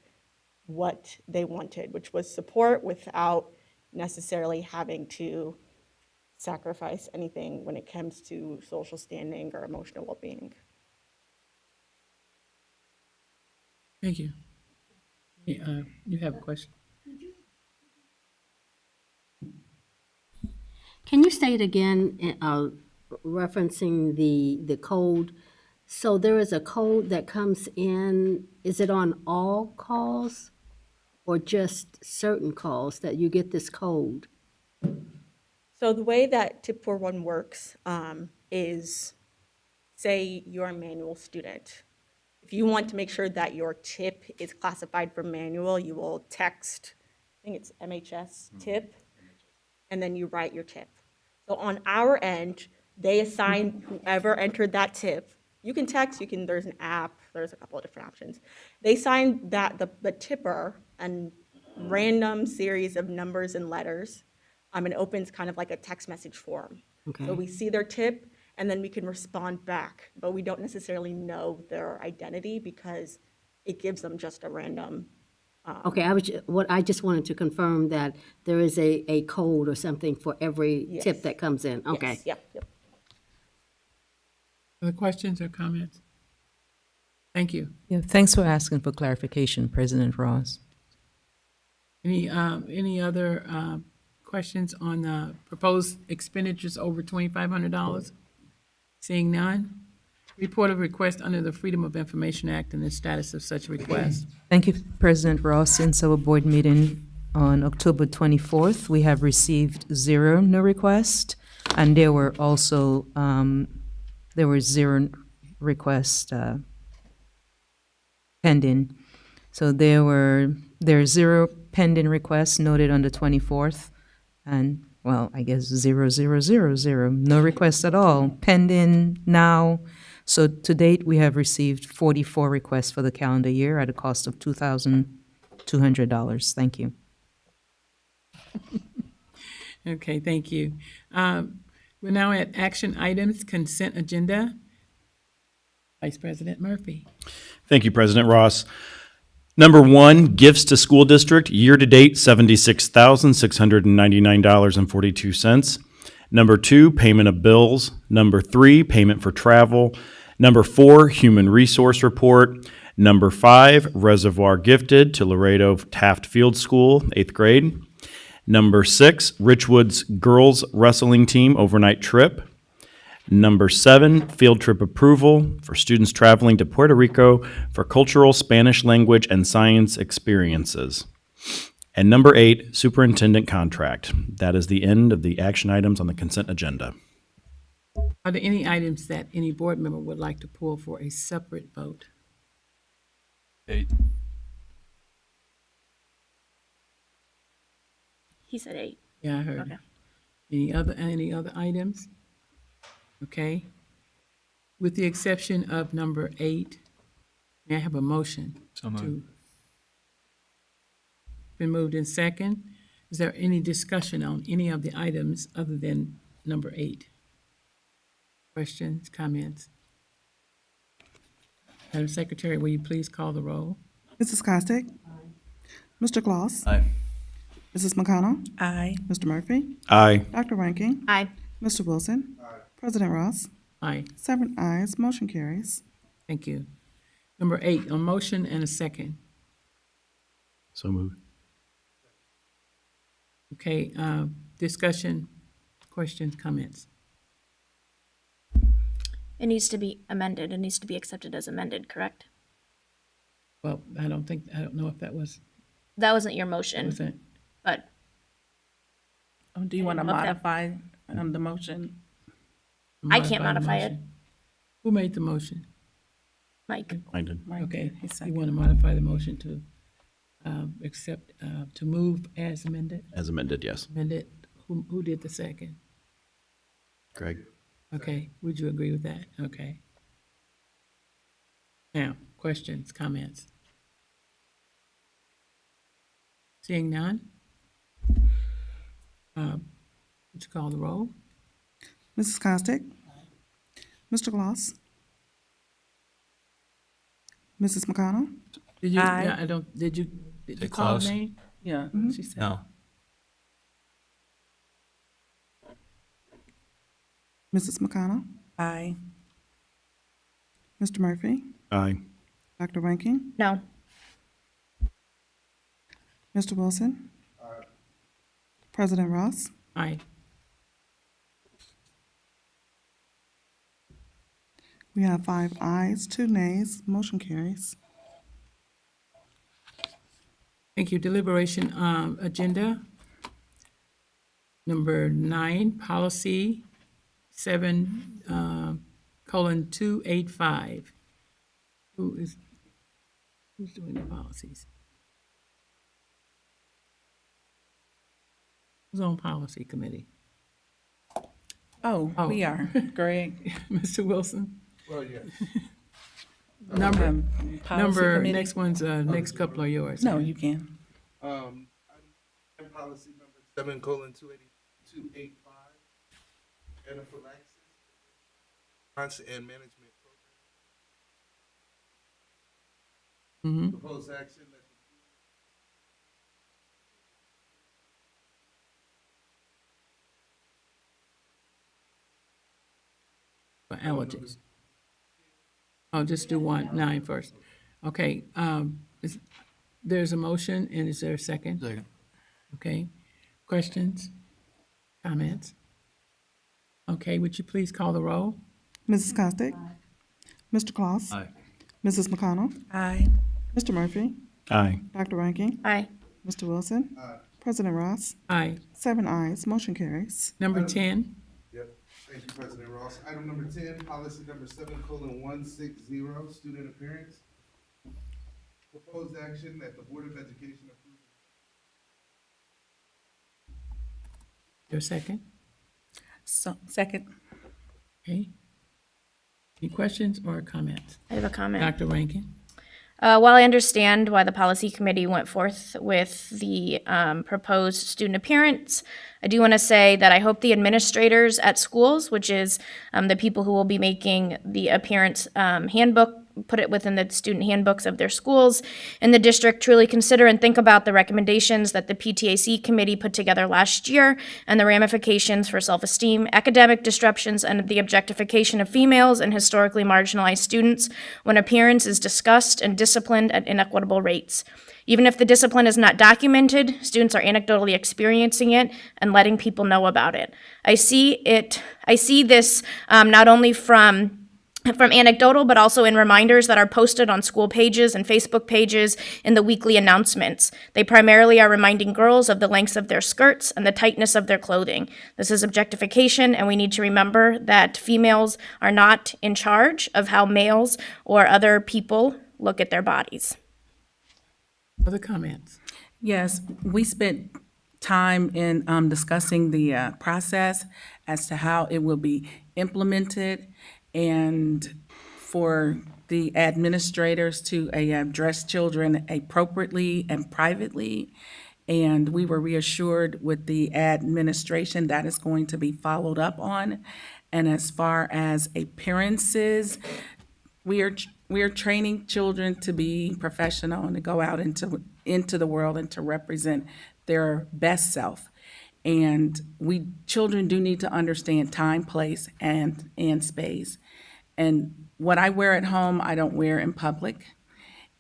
what they wanted, which was support without necessarily having to sacrifice anything when it comes to social standing or emotional well-being. Thank you. You have a question? Can you say it again, referencing the code? So there is a code that comes in, is it on all calls or just certain calls that you get this code? So the way that Tip 411 works is, say you're a manual student. If you want to make sure that your tip is classified for manual, you will text, I think it's MHS tip, and then you write your tip. So on our end, they assign whoever entered that tip. You can text, there's an app, there's a couple of different options. They assign that the tipper a random series of numbers and letters, and opens kind of like a text message form. Okay. So we see their tip, and then we can respond back, but we don't necessarily know their identity because it gives them just a random. Okay, I just wanted to confirm that there is a code or something for every Yes. tip that comes in. Okay. Yes, yep. Other questions or comments? Thank you. Yeah, thanks for asking for clarification, President Ross. Any other questions on proposed expenditures over $2,500? Seeing none. Report of request under the Freedom of Information Act and the status of such request. Thank you, President Ross. Since our board meeting on October 24th, we have received 0 new requests, and there were also 0 requests pending. So there are 0 pending requests noted on the 24th, and well, I guess 0, 0, 0, 0, no requests at all pending now. So to date, we have received 44 requests for the calendar year at a cost of $2,200. Thank you. Okay, thank you. We're now at action items, consent agenda. Vice President Murphy. Thank you, President Ross. Number 1, gifts to school district, year-to-date $76,699.42. Number 2, payment of bills. Number 3, payment for travel. Number 4, human resource report. Number 5, Reservoir Gifted to Laredo Taft Field School, 8th grade. Number 6, Richwood's Girls Wrestling Team overnight trip. Number 7, field trip approval for students traveling to Puerto Rico for cultural Spanish language and science experiences. And number 8, superintendent contract. That is the end of the action items on the consent agenda. Are there any items that any board member would like to pull for a separate vote? 8. He said 8. Yeah, I heard. Okay. Any other items? Okay. With the exception of number 8, may I have a motion? So moved. to- Been moved in second. Is there any discussion on any of the items other than number 8? Questions, comments? Madam Secretary, will you please call the roll? Mrs. Costick? Mr. Claus? Aye. Mrs. McConnell? Aye. Mr. Murphy? Aye. Dr. Ranking? Aye. Mr. Wilson? President Ross? Aye, 7 ayes, motion carries. thank you. Number 8, a motion and a second. So moved. Okay, discussion, questions, comments? It needs to be amended. It needs to be accepted as amended, correct? Well, I don't know if that was, That wasn't your motion, was it? but Do you want to Okay. modify the motion? I can't the modify it. motion? Who made the motion? Mike, I did. Okay, you want to modify the motion to accept, to move as amended? As amended, yes. Amended, who did the second? Greg? Okay, would you agree with that? Okay. Now, questions, comments? Seeing none? Would you call the roll? Mrs. Costick? Mr. Claus? Mrs. McConnell? Did you, Aye. yeah, did you Say call the close. name? Yeah, she said. No. Mrs. McConnell? Aye. Mr. Murphy? Aye. Dr. Ranking? no. Mr. Wilson? President Ross? Aye. We have 5 ayes, 2 nays, motion carries. Thank you. Deliberation agenda. Number 9, policy 7:285. Who's doing the policies? Who's on policy committee? Oh, we are. Greg. Mr. Wilson? Well, yes. Number, Policy committee? next one's, next couple are yours. No, you can. Item policy number 7:285, anaphylaxis, response and management program. Mhm. Proposed action that the For allergies. I'll just do 9 first. Okay, there's a motion, and is there a second? Second. Okay, questions, comments? Okay, would you please call the roll? Mrs. Costick? Mr. Claus? Aye. Mrs. McConnell? Aye. Mr. Murphy? Aye. Dr. Ranking? Aye. Mr. Wilson? President Ross? Aye. 7 ayes, motion carries. Number 10, Yep, thank you, President Ross. Item number 10, policy number 7:160, student appearance. Proposed action that the Board of Education approve. your second? So, second. Okay. Any questions or comments? I have a comment. Dr. Rankin? While I understand why the policy committee went forth with the proposed student appearance, I do want to say that I hope the administrators at schools, which is the people who will be making the appearance handbook put it within the student handbooks of their schools in the district, truly consider and think about the recommendations that the PTAC committee put together last year and the ramifications for self-esteem, academic disruptions, and the objectification of females and historically marginalized students when appearance is discussed and disciplined at inequitable rates. Even if the discipline is not documented, students are anecdotally experiencing it and letting people know about it. I see this not only from anecdotal, but also in reminders that are posted on school pages and Facebook pages in the weekly announcements. They primarily are reminding girls of the lengths of their skirts and the tightness of their clothing. This is objectification, and we need to remember that females are not in charge of how males or other people look at their bodies. Other comments? Yes, we spent time in discussing the process as to how it will be implemented and for the administrators to address children appropriately and privately. And we were reassured with the administration that is going to be followed up on. And as far as appearances, we are training children to be professional and to go out into the world and to represent their best self. And children do need to understand time, place, and space. And what I wear at home, I don't wear in public.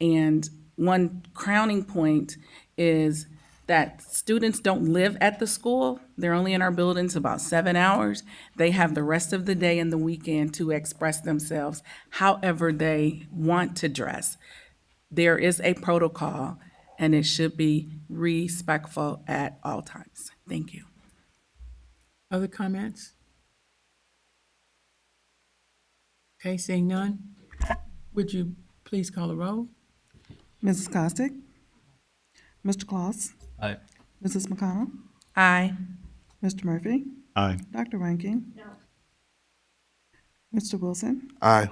And one crowning point is that students don't live at the school. They're only in our buildings about 7 hours. They have the rest of the day and the weekend to express themselves however they want to dress. There is a protocol, and it should be respectful at all times. Thank you. Other comments? Okay, seeing none, would you please call the roll? Mrs. Costick? Mr. Claus? Aye. Mrs. McConnell? Aye. Mr. Murphy? Aye. Dr. Rankin? No. Mr. Wilson? Aye.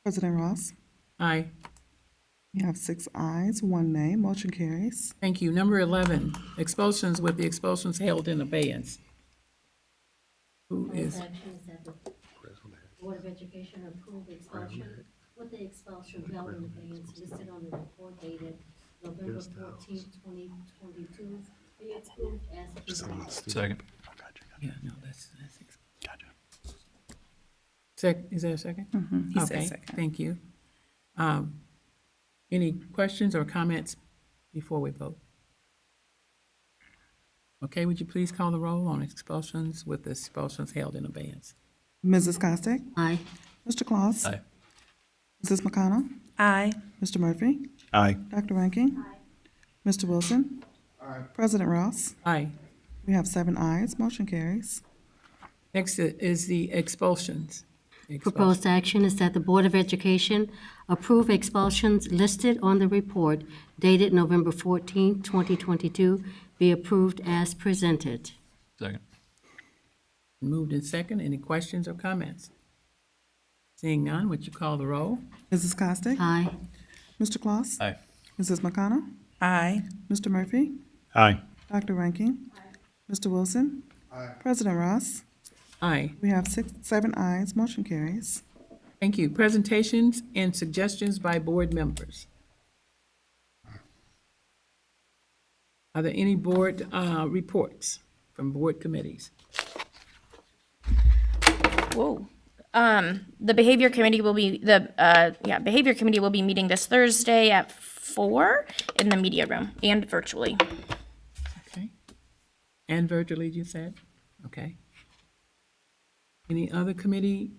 President Ross? Aye. We have 6 ayes, 1 nay. Motion carries. Thank you. Number 11, expulsions with the expulsions held in abeyance. Who is? Board of Education approve expulsion with the expulsion held in abeyance listed on the report dated November 14th, 2022, be approved as presented. Second. Yeah, no, that's. Gotcha. Is there a second? He said Okay, second. thank you. Any questions or comments before we vote? Okay, would you please call the roll on expulsions with the expulsions held in abeyance? Mrs. Costick? Aye. Mr. Claus? Aye. Mrs. McConnell? Aye. Mr. Murphy? Aye. Dr. Rankin? Mr. Wilson? President Ross? Aye. We have 7 ayes. Motion carries. Next is the expulsions. Proposed action is that the Board of Education approve expulsions listed on the report dated November 14, 2022, be approved as presented. Second. Moved in second. Any questions or comments? Seeing none, would you call the roll? Mrs. Costick? Aye. Mr. Claus? Aye. Mrs. McConnell? Aye. Mr. Murphy? Aye. Dr. Rankin? Mr. Wilson? President Ross? Aye. We have 7 ayes. Motion carries. Thank you. Presentations and suggestions by board members. Are there any board reports from board committees? Whoa. The behavior committee will be behavior committee will be meeting this Thursday at 4 in the media room and virtually. Okay. And virtually, you said? Okay. Any other committee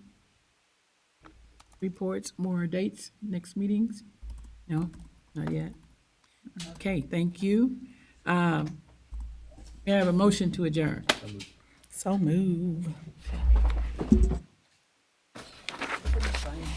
reports, more dates, next meetings? No, not yet. Okay, thank you. May I have a motion to adjourn? So move.